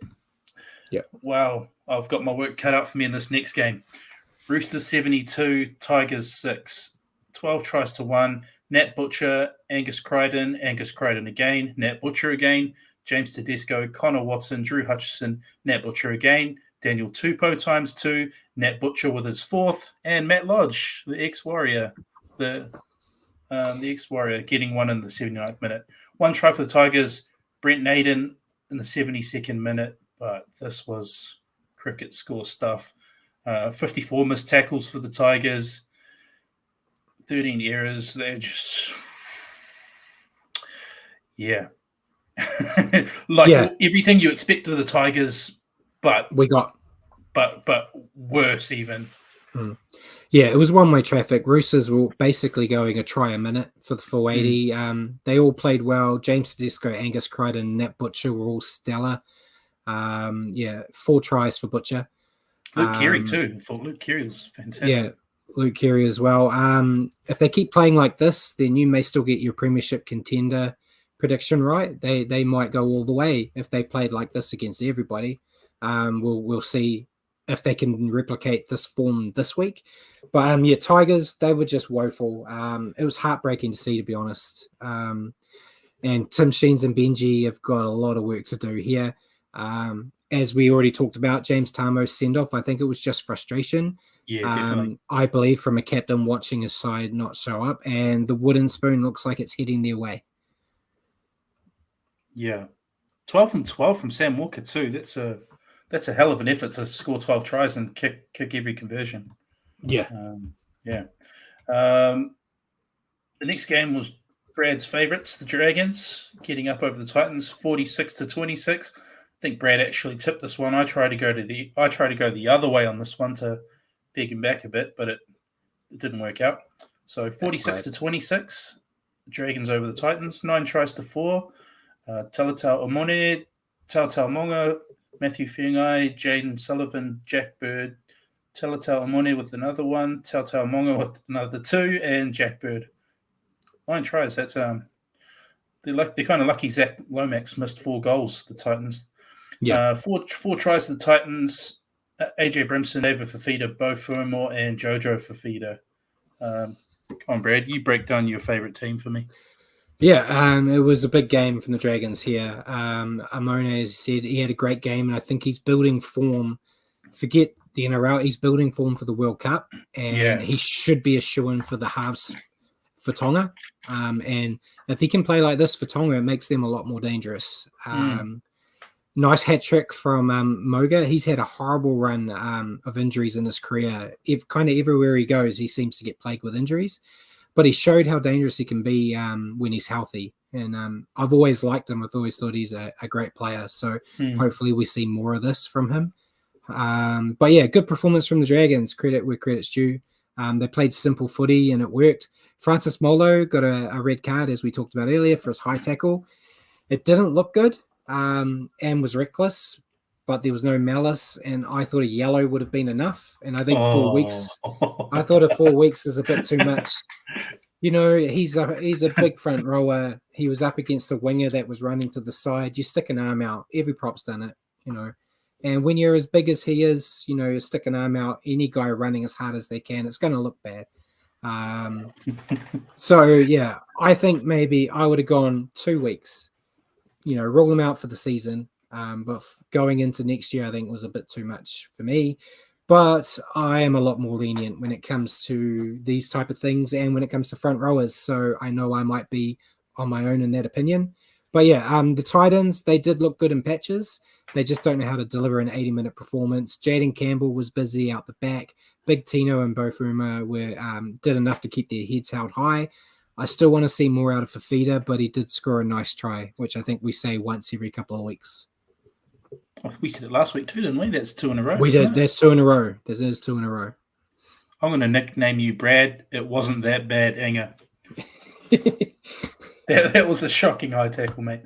Yeah. Wow, I've got my work cut out for me in this next game. Roosters 72, Tigers 6, 12 tries to 1. Nat Butcher, Angus Crichton again, Nat Butcher again, James Tedesco, Connor Watson, Drew Hutchison, Nat Butcher again, Daniel Tupou times 2, Nat Butcher with his 4th, and Matt Lodge, the ex-Warrior, the ex-Warrior, getting 1 in the 79th minute. 1 try for the Tigers, Brent Naden in the 72nd minute, but this was cricket score stuff. 54 missed tackles for the Tigers, 13 errors. They're just... everything you expect of the Tigers, but worse even. Yeah, it was one-way traffic. Roosters were basically going a try a minute for the full 80. They all played well. James Tedesco, Angus Crichton, and Nat Butcher were all stellar. 4 tries for Butcher. Luke Keary too. I thought Luke Keary was fantastic. Yeah, Luke Keary as well. If they keep playing like this, then you may still get your premiership contender prediction right. They might go all the way if they played like this against everybody. We'll see if they can replicate this form this week. But Tigers, they were just woeful. It was heartbreaking to see, to be honest. And Tim Sheens and Benji have got a lot of work to do here. As we already talked about, James Tamo's send-off, I think it was just frustration. Yeah, definitely. I believe from a captain watching his side not show up, and the wooden spoon looks like it's heading their way. Yeah. 12 from 12 from Sam Walker too. That's a hell of an effort to score 12 tries and kick every conversion. Yeah. The next game was Brad's favourites, the Dragons, getting up over the Titans, 46-26. I think Brad actually tipped this one. I tried to go the other way on this one to peg him back a bit, but it didn't work out. So 46-26, Dragons over the Titans, 9 tries to 4. Talatau Omone, Tautau Monga, Matthew Fiangai, Jaden Sullivan, Jack Bird, Talatau Amone with another one, Tautau Monga with another 2, and Jack Bird. 9 tries. That's they're kind of lucky Zach Lomax missed 4 goals, the Titans. Yeah. 4 tries to the Titans. AJ Brimson, David Fafita, Bo Furmore, and Jojo Fafita. Come on, Brad, you break down your favourite team for me. Yeah, it was a big game from the Dragons here. Amone, as you said, he had a great game, and I think he's building form. Forget the NRL, he's building form for the World Cup, and he should be a shoo-in for the halves for Tonga. And if he can play like this for Tonga, it makes them a lot more dangerous. Nice hat trick from Moga. He's had a horrible run of injuries in his career. Kind of everywhere he goes, he seems to get plagued with injuries. But he showed how dangerous he can be when he's healthy. And I've always liked him. I've always thought he's a great player. So hopefully we see more of this from him. But yeah, good performance from the Dragons. Credit where credit's due. They played simple footy and it worked. Francis Molo got a red card, as we talked about earlier, for his high tackle. It didn't look good and was reckless, but there was no malice. And I thought a yellow would have been enough. And I think 4 weeks. I thought 4 weeks is a bit too much. You know, he's a big front rower. He was up against a winger that was running to the side. You stick an arm out. Every prop's done it, you know. And when you're as big as he is, you know, you stick an arm out, any guy running as hard as they can, it's going to look bad. So, yeah, I think maybe I would have gone 2 weeks, you know, roll them out for the season. But going into next year, I think was a bit too much for me. But I am a lot more lenient when it comes to these type of things and when it comes to front rowers. So I know I might be on my own in that opinion. But yeah, the Titans, they did look good in patches. They just don't know how to deliver an 80-minute performance. Jaden Gamble was busy out the back. Big Tino and Bo Furuma did enough to keep their heads held high. I still want to see more out of Fafita, but he did score a nice try, which I think we say once every couple of weeks. We said it last week too, didn't we? That's 2 in a row. We did. That's 2 in a row. There's 2 in a row. I'm going to nickname you Brad. It wasn't that bad, Inga. that was a shocking high tackle, mate.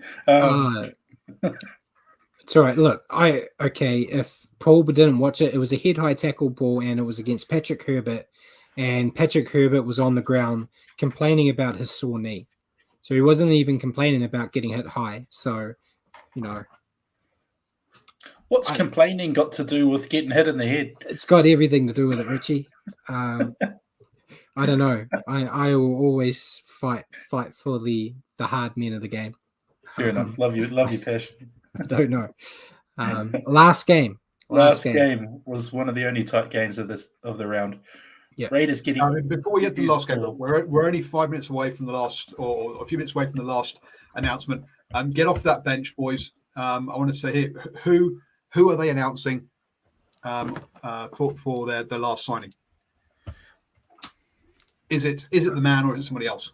It's all right. Look, if Paul didn't watch it, it was a head high tackle ball and it was against Patrick Herbert. And Patrick Herbert was on the ground complaining about his sore knee. So he wasn't even complaining about getting hit high. So, you know. What's complaining got to do with getting hit in the head? It's got everything to do with it, Richie. I don't know. I will always fight for the hard men of the game. Fair enough. Love your passion. I don't know. Last game. Last game was one of the only tight games of the round. Yeah. Raiders getting. Before we get to the last game, we're only 5 minutes away from the last, or a few minutes away from the last announcement. Get off that bench, boys. I want to say here who are they announcing for their last signing? Is it the man or is it somebody else?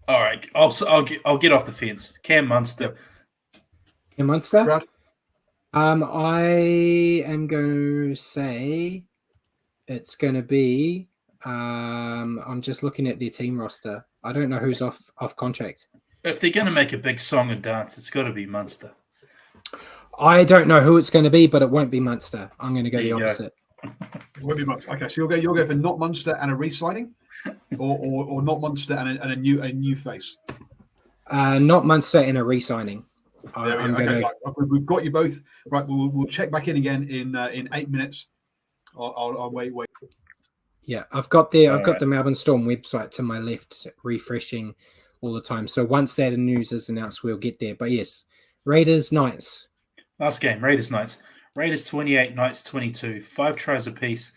All right, I'll get off the fence. Cam Munster. Yep. Cam Munster. Brad? I am going to say it's going to be. I'm just looking at their team roster. I don't know who's off contract. If they're going to make a big song and dance, it's got to be Munster. I don't know who it's going to be, but it won't be Munster. I'm going to go the opposite. It won't be Munster. Okay, so you'll go for not Munster and a re-signing, or not Munster and a new face. Not Munster and a re-signing. We've got you both. Right, we'll check back in again in 8 minutes. I'll wait. Yeah, I've got the Melbourne Storm website to my left, refreshing all the time. So once that news is announced, we'll get there. But yes, Raiders Knights. Last game, Raiders Knights. Raiders 28, Knights 22. 5 tries apiece.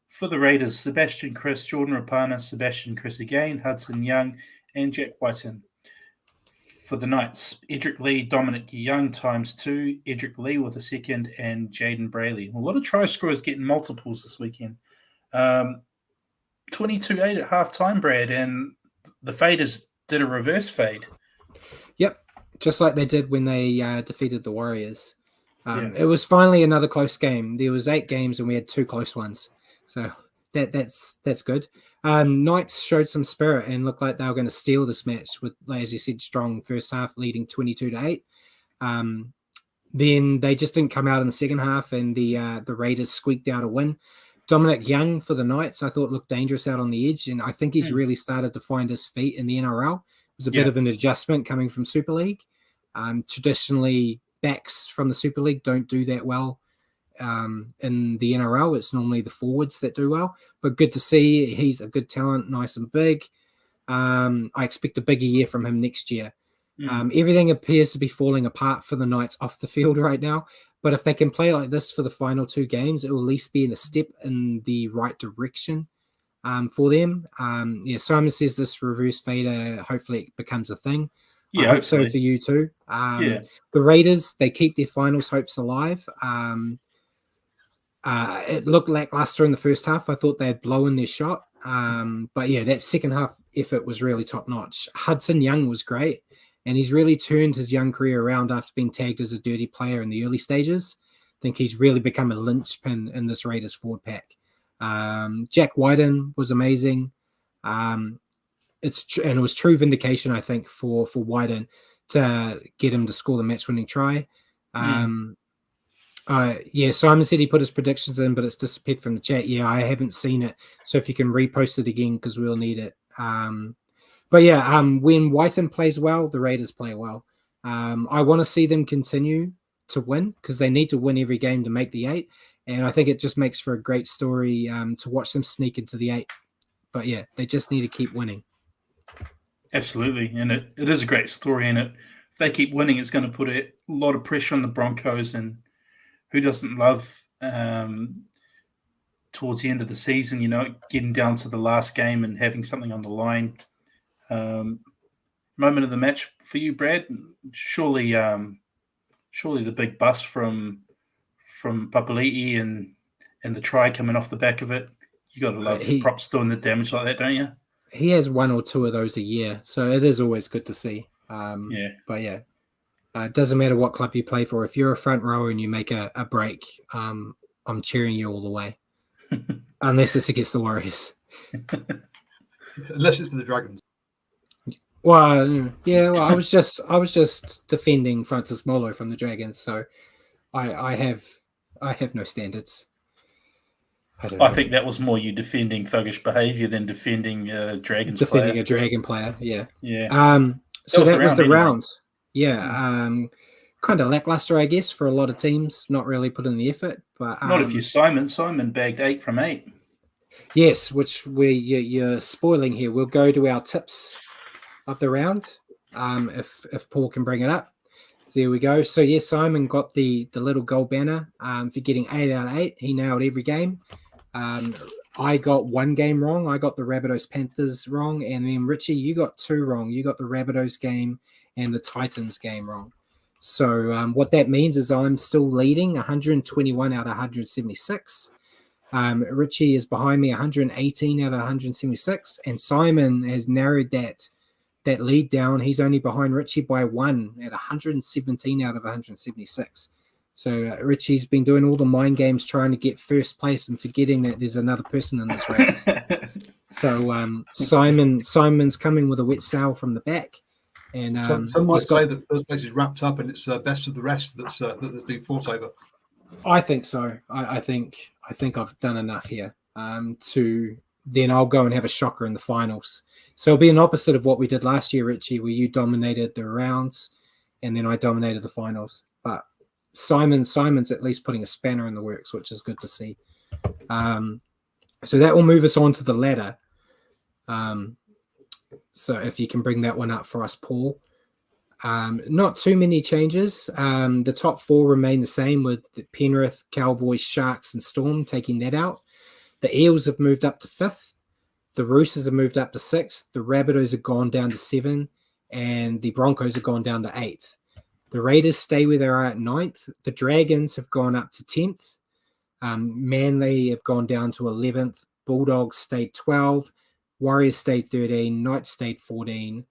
For the Raiders, Sebastian Chris, Jordan Rapana, Sebastian Chris again, Hudson Young, and Jack Whiten. For the Knights, Edric Lee, Dominic Young ×2, Edric Lee with a second, and Jaden Brayley. A lot of try scorers getting multiples this weekend. 22-8 at half-time, Brad, and the Faders did a reverse fade. Yep, just like they did when they defeated the Warriors. It was finally another close game. There was 8 games and we had 2 close ones. So that's good. Knights showed some spirit and looked like they were going to steal this match with, as you said, strong first half leading 22-8. then they just didn't come out in the second half, and the Raiders squeaked out a win. Dominic Young for the Knights, I thought looked dangerous out on the edge, and I think he's really started to find his feet in the NRL. It was a bit of an adjustment coming from Super League. Traditionally, backs from the Super League don't do that well in the NRL. It's normally the forwards that do well, but good to see. He's a good talent, nice and big. I expect a bigger year from him next year. Everything appears to be falling apart for the Knights off the field right now, but if they can play like this for the final 2 games, it will at least be in a step in the right direction for them. Simon says this reverse fader, hopefully it becomes a thing. I hope so for you too. The Raiders, they keep their finals hopes alive. It looked lackluster in the first half. I thought they had blown their shot. But that second half effort was really top notch. Hudson Young was great, and he's really turned his young career around after being tagged as a dirty player in the early stages. I think he's really become a linchpin in this Raiders forward pack. Jack Wyden was amazing. It was true vindication, I think, for Wyden to get him to score the match-winning try. Simon said he put his predictions in, but it's disappeared from the chat. I haven't seen it, so if you can repost it again, because we'll need it. When Whiten plays well, the Raiders play well. I want to see them continue to win, because they need to win every game to make the 8, and I think it just makes for a great story to watch them sneak into the 8. But they just need to keep winning. Absolutely, and it is a great story, and if they keep winning, it's going to put a lot of pressure on the Broncos, and who doesn't love towards the end of the season, getting down to the last game and having something on the line. Moment of the match for you, Brad? Surely the big bust from Papali'i and the try coming off the back of it. You got to love props doing the damage like that, don't you? He has 1 or 2 of those a year, so it is always good to see. It doesn't matter what club you play for. If you're a front rower and you make a break, I'm cheering you all the way. Unless it's against the Warriors. Unless it's for the Dragons. Well, I was just defending Francis Molo from the Dragons, so I have no standards. I think that was more you defending thuggish behaviour than defending Dragons defending player. A Dragon player, yeah. So that was the round. Kind of lackluster, I guess, for a lot of teams. Not really put in the effort, but not if you're Simon. Simon bagged 8 from 8. Yes, which you're spoiling here. We'll go to our tips of the round. If Paul can bring it up, there we go. So Simon got the little gold banner for getting 8 out of 8. He nailed every game. I got 1 game wrong. I got the Rabbitohs Panthers wrong, and then Richie, you got 2 wrong. You got the Rabbitohs game and the Titans game wrong. So what that means is I'm still leading 121 out of 176. Richie is behind me 118 out of 176, and Simon has narrowed that lead down. He's only behind Richie by 1 at 117 out of 176. So Richie's been doing all the mind games trying to get first place and forgetting that there's another person in this race. So Simon's coming with a wet sail from the back. And some might say that first place is wrapped up and it's best of the rest that's been fought over. I think so. I think I've done enough here to then I'll go and have a shocker in the finals. So it'll be an opposite of what we did last year, Richie, where you dominated the rounds and then I dominated the finals. But Simon's at least putting a spanner in the works, which is good to see. So that will move us on to the ladder. So if you can bring that one up for us, Paul. Not too many changes. The top 4 remain the same, with the Penrith, Cowboys, Sharks, and Storm taking that out. The Eels have moved up to 5th. The Roosters have moved up to 6th. The Rabbitohs have gone down to 7th. And the Broncos have gone down to 8th. The Raiders stay where they are at 9th. The Dragons have gone up to 10th. Manly have gone down to 11th. Bulldogs stayed 12. Warriors stayed 13. Knights stayed 14.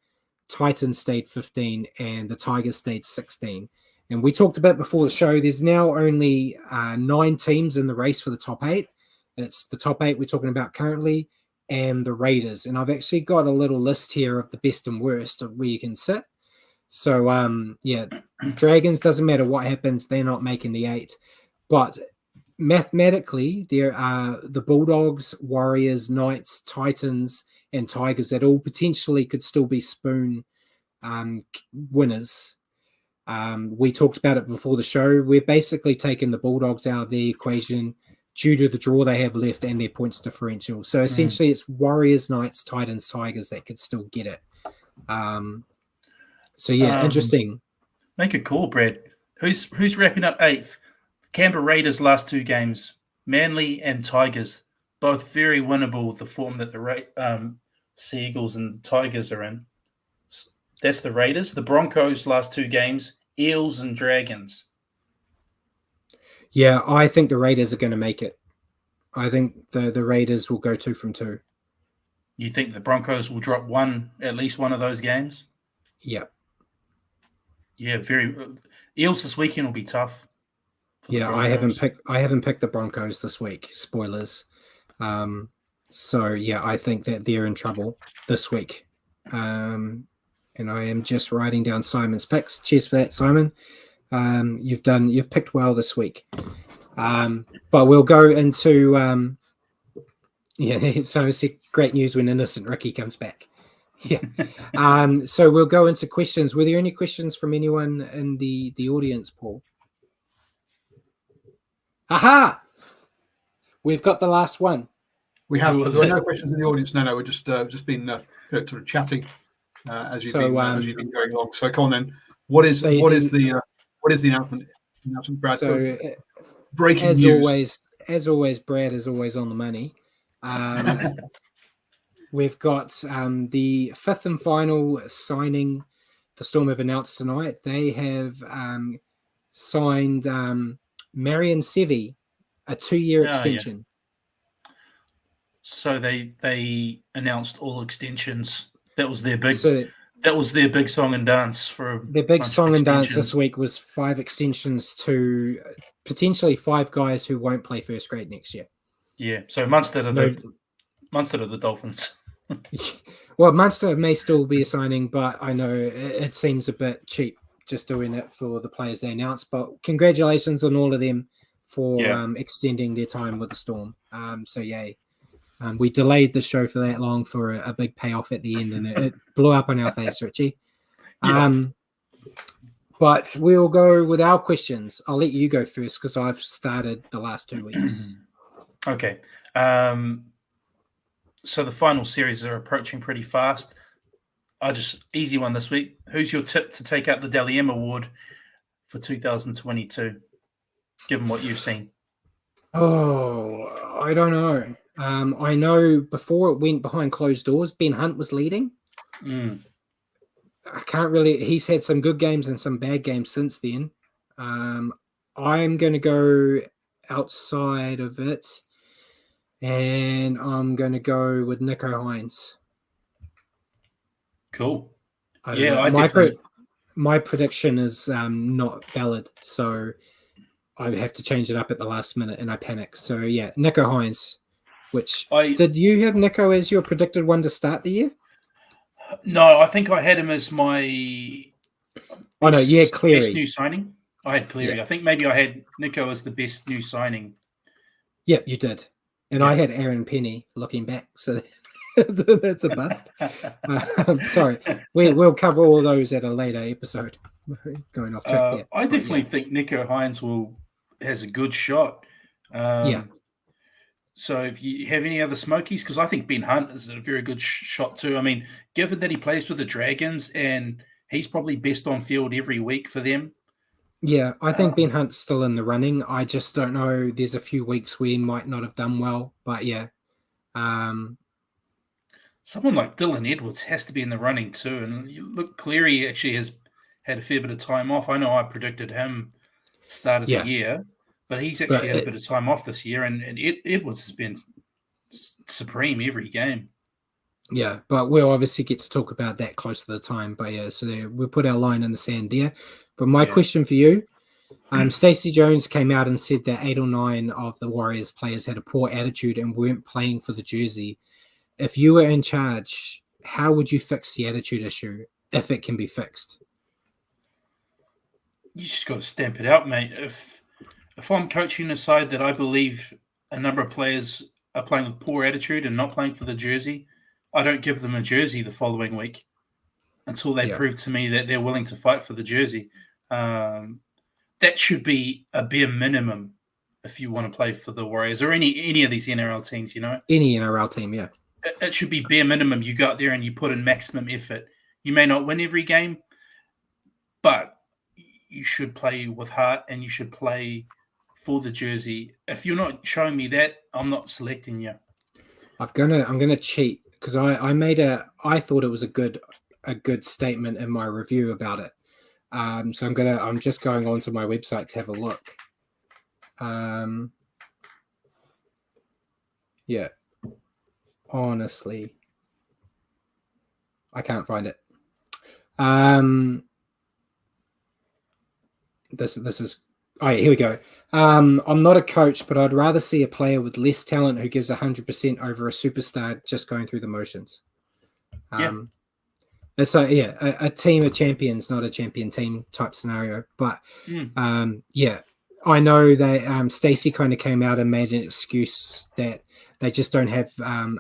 Titans stayed 15. And the Tigers stayed 16. And we talked about before the show, there's now only 9 teams in the race for the top 8. It's the top 8 we're talking about currently and the Raiders. And I've actually got a little list here of the best and worst of where you can sit. So, Dragons, doesn't matter what happens, they're not making the 8. But mathematically, there are the Bulldogs, Warriors, Knights, Titans, and Tigers that all potentially could still be spoon winners. We talked about it before the show. We're basically taking the Bulldogs out of the equation due to the draw they have left and their points differential. So essentially, it's Warriors, Knights, Titans, Tigers that could still get it. Interesting. Make a call, Brad. Who's wrapping up 8th? Canberra Raiders last 2 games. Manly and Tigers, both very winnable. The form that the Seagulls and the Tigers are in. That's the Raiders. The Broncos last 2 games. Eels and Dragons. Yeah, I think the Raiders are going to make it. I think the Raiders will go 2 from 2. You think the Broncos will drop at least one of those games? Yeah. Yeah, Eels this weekend will be tough. Yeah, I haven't picked the Broncos this week. Spoilers. So yeah, I think that they're in trouble this week. And I am just writing down Simon's picks. Cheers for that, Simon. You've picked well this week. But we'll go into so it's great news when innocent Ricky comes back. Yeah. So we'll go into questions. Were there any questions from anyone in the audience, Paul? Aha! We've got the last one. We have no questions in the audience. No, we're just been sort of chatting as you've been going along. So come on then. What is the announcement? Brad. So breaking news. As always, Brad is always on the money. We've got the 5th and final signing the Storm have announced tonight. They have signed Marion Sevi, a 2-year extension. Yeah. So they announced all extensions. That was their big song and dance for their big song and dance this week was 5 extensions to potentially 5 guys who won't play first grade next year. Yeah. So Munster are the Dolphins. Well, Munster may still be a signing, but I know it seems a bit cheap just doing it for the players they announced. But congratulations on all of them for extending their time with the Storm. So yay. We delayed the show for that long for a big payoff at the end, and it blew up on our face, Richie. Yeah. But we'll go with our questions. I'll let you go first because I've started the last 2 weeks. Okay. So the final series are approaching pretty fast. Easy one this week. Who's your tip to take out the Dally M Award for 2022, given what you've seen? Oh, I don't know. I know before it went behind closed doors, Ben Hunt was leading. I can't really. He's had some good games and some bad games since then. I'm going to go outside of it, and I'm going to go with Nicho Hynes. Cool. My prediction is not valid, so I have to change it up at the last minute, and I panic. So yeah, Nicho Hynes. Did you have Nicho as your predicted one to start the year? No, I think I had him as my Cleary. Best new signing. I had Cleary. Yeah. I think maybe I had Nicho as the best new signing. Yep, you did. And I had Aaron Penny looking back, so that's a bust. Sorry. We'll cover all those at a later episode. Going off track there. I definitely think Nicho Hynes has a good shot. So if you have any other smokies, because I think Ben Hunt is a very good shot too. I mean, given that he plays for the Dragons and he's probably best on field every week for them. Yeah, I think Ben Hunt's still in the running. I just don't know. There's a few weeks where he might not have done well, but yeah. Someone like Dylan Edwards has to be in the running too. And you look, Cleary actually has had a fair bit of time off. I know I predicted him start of the year. But he's actually had a bit of time off this year, and Edwards has been supreme every game. Yeah, but we'll obviously get to talk about that close to the time. But yeah, so we'll put our line in the sand there. But my question for you, Stacey Jones came out and said that 8 or 9 of the Warriors players had a poor attitude and weren't playing for the jersey. If you were in charge, how would you fix the attitude issue if it can be fixed? You just got to stamp it out, mate. If I'm coaching a side that I believe a number of players are playing with poor attitude and not playing for the jersey, I don't give them a jersey the following week until they prove to me that they're willing to fight for the jersey. That should be a bare minimum if you want to play for the Warriors or any of these NRL teams, you know? Any NRL team, yeah. It should be bare minimum. You go out there and you put in maximum effort. You may not win every game, but you should play with heart and you should play for the jersey. If you're not showing me that, I'm not selecting you. I'm gonna cheat because I thought it was a good statement in my review about it. So I'm just going onto my website to have a look. Yeah. Honestly, I can't find it. This is here we go. I'm not a coach, but I'd rather see a player with less talent who gives 100% over a superstar just going through the motions. It's a team of champions, not a champion team type scenario. But I know that Stacey kind of came out and made an excuse that they just don't have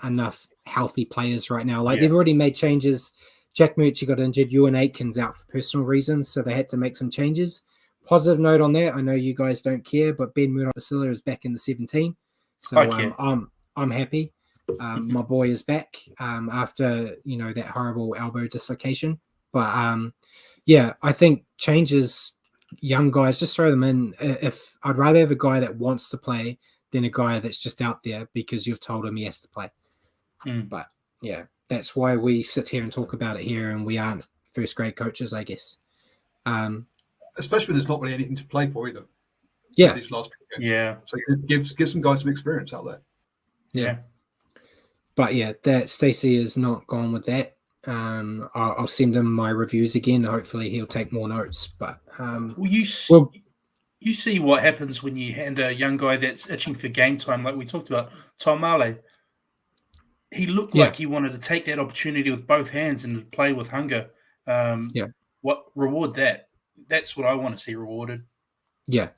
enough healthy players right now. They've already made changes. Jack Murchie got injured. Ewan Aitken's out for personal reasons, so they had to make some changes. Positive note on that. I know you guys don't care, but Ben Murdoch-Basila is back in the 17. So I'm happy. My boy is back after that horrible elbow dislocation. But I think changes, young guys, just throw them in. If I'd rather have a guy that wants to play than a guy that's just out there because you've told him he has to play. But that's why we sit here and talk about it here, and we aren't first grade coaches, I guess. Especially when there's not really anything to play for either. Yeah. These last games. Yeah. So give some guys some experience out there. Yeah. But that Stacey is not gone with that. I'll send him my reviews again. Hopefully he'll take more notes. But you see what happens when you hand a young guy that's itching for game time, like we talked about, Tom Male. He looked like he wanted to take that opportunity with both hands and play with hunger. What reward that? That's what I want to see rewarded. Yeah.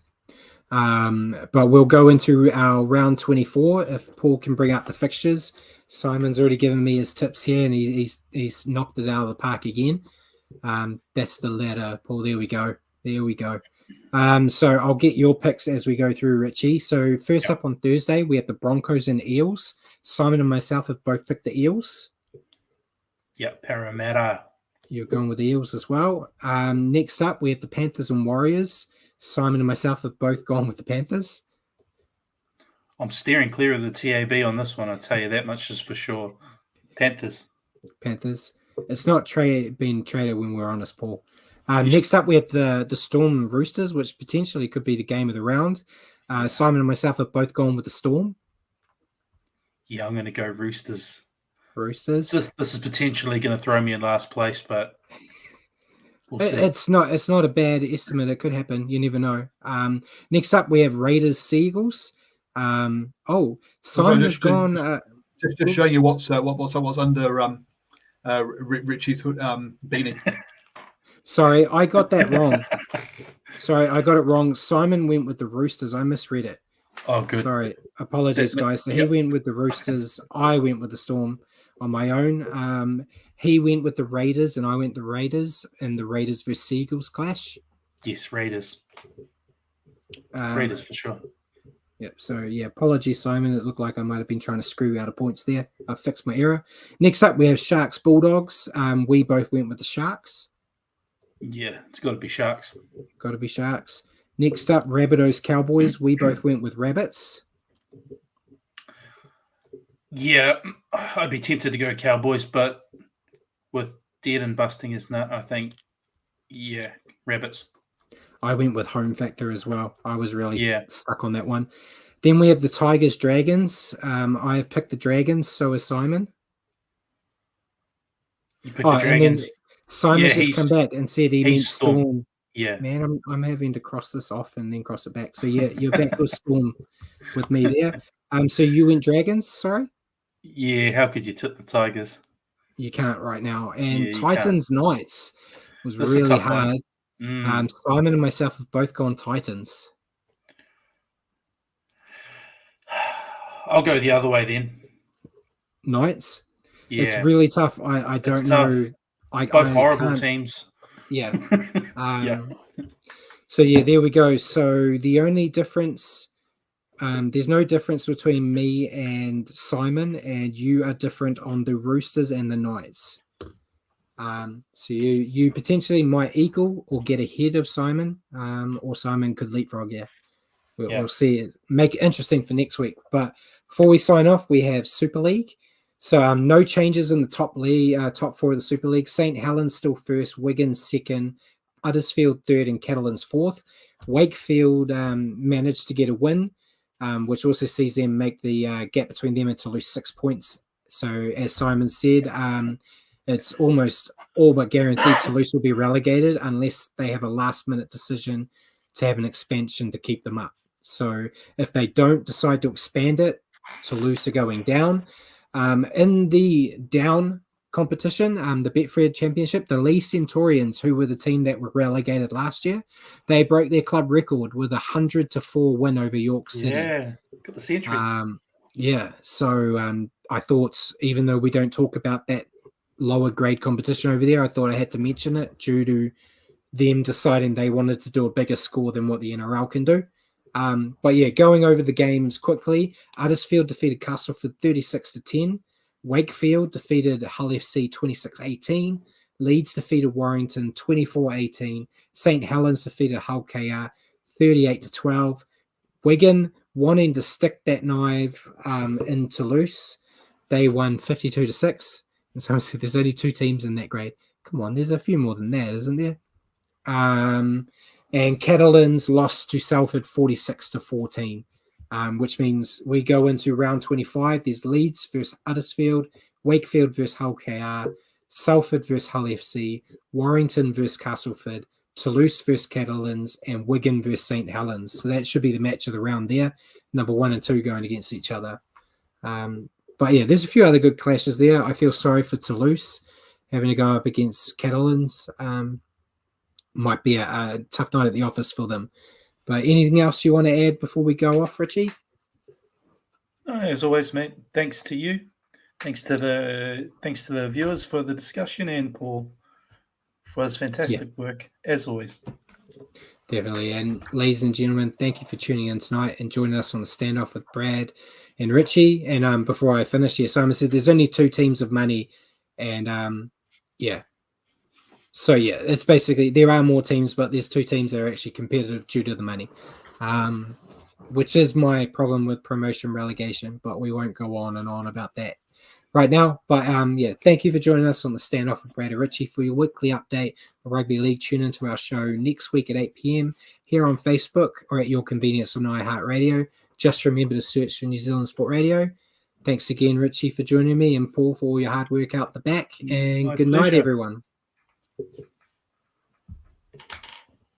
But we'll go into our round 24 if Paul can bring up the fixtures. Simon's already given me his tips here, and he's knocked it out of the park again. That's the ladder, Paul. There we go. So I'll get your picks as we go through, Richie. So first up on Thursday, we have the Broncos and Eels. Simon and myself have both picked the Eels. Yeah, Parramatta. You're going with the Eels as well. Next up, we have the Panthers and Warriors. Simon and myself have both gone with the Panthers. I'm steering clear of the TAB on this one, I'll tell you that much is for sure. Panthers. It's not being traded when we're honest, Paul. Next up, we have the Storm Roosters, which potentially could be the game of the round. Simon and myself have both gone with the Storm. Yeah, I'm going to go Roosters. This is potentially going to throw me in last place, but we'll see. It's not a bad estimate. It could happen. You never know. Next up, we have Raiders Seagulls. Simon has gone. Just showing you what's under Richie's beanie. Sorry, I got that wrong. I got it wrong. Simon went with the Roosters. I misread it. Oh, good. Sorry. Apologies, guys. So he went with the Roosters. I went with the Storm on my own. He went with the Raiders, and I went the Raiders, and the Raiders versus Seagulls clash. Yes, Raiders. Raiders for sure. Yep. So, apologies, Simon. It looked like I might have been trying to screw out of points there. I fixed my error. Next up, we have Sharks Bulldogs. We both went with the Sharks. Yeah, it's got to be Sharks. Next up, Rabbitohs Cowboys. We both went with Rabbits. Yeah, I'd be tempted to go Cowboys, but with dead and busting his nut, I think, Rabbits. I went with home factor as well. I was really stuck on that one. Then we have the Tigers Dragons. I have picked the Dragons, so has Simon. You picked the Dragons. Simon's just come back and said he meant Storm. Yeah. Man, I'm having to cross this off and then cross it back. So, you're back with Storm with me there. So you went Dragons, sorry? Yeah, how could you tip the Tigers? You can't right now. And Titans Knights was really hard. Simon and myself have both gone Titans. I'll go the other way then. Knights. Yeah. It's really tough. I don't know. Both horrible teams. Yeah. Yeah. So yeah, there we go. So the only difference, there's no difference between me and Simon, and you are different on the Roosters and the Knights. So you potentially might equal or get ahead of Simon, or Simon could leapfrog. Yeah, we'll see. Make it interesting for next week. But before we sign off, we have Super League. So no changes in the top four of the Super League. St. Helens still first, Wigan second, Huddersfield third, and Catalans fourth. Wakefield managed to get a win, which also sees them make the gap between them and Toulouse 6 points. So as Simon said, it's almost all but guaranteed Toulouse will be relegated unless they have a last-minute decision to have an expansion to keep them up. So if they don't decide to expand it, Toulouse are going down. In the down competition, the Betfred Championship, the Lee Centurions, who were the team that were relegated last year, they broke their club record with 100-4 win over York City. Yeah, got the century. So I thought, even though we don't talk about that lower grade competition over there, I thought I had to mention it due to them deciding they wanted to do a bigger score than what the NRL can do. But yeah, going over the games quickly, Huddersfield defeated Castleford 36-10. Wakefield defeated Hull FC 26-18. Leeds defeated Warrington 24-18. St. Helens defeated Hull KR 38-12. Wigan, wanting to stick that knife in Toulouse, they won 52-6. And so there's only two teams in that grade. Come on, there's a few more than that, isn't there? And Catalans lost to Salford 46-14, which means we go into round 25. There's Leeds versus Huddersfield, Wakefield versus Hull KR, Salford versus Hull FC, Warrington versus Castleford, Toulouse versus Catalans, and Wigan versus St. Helens. So that should be the match of the round there. Number 1 and 2 going against each other. But yeah, there's a few other good clashes there. I feel sorry for Toulouse having to go up against Catalans. Might be a tough night at the office for them. But anything else you want to add before we go off, Richie? As always, mate, thanks to you. Thanks to the viewers for the discussion, and Paul for his fantastic work, as always. Definitely. And ladies and gentlemen, thank you for tuning in tonight and joining us on the standoff with Brad and Richie. And before I finish, Simon said there's only 2 teams of money. And So yeah, it's basically, there are more teams, but there's 2 teams that are actually competitive due to the money, which is my problem with promotion relegation, but we won't go on and on about that right now. But thank you for joining us on the standoff with Brad and Richie for your weekly update of rugby league. Tune into our show next week at 8 p.m. here on Facebook or at your convenience on iHeartRadio. Just remember to search for New Zealand Sport Radio. Thanks again, Richie, for joining me, and Paul for all your hard work out the back. And good night, everyone.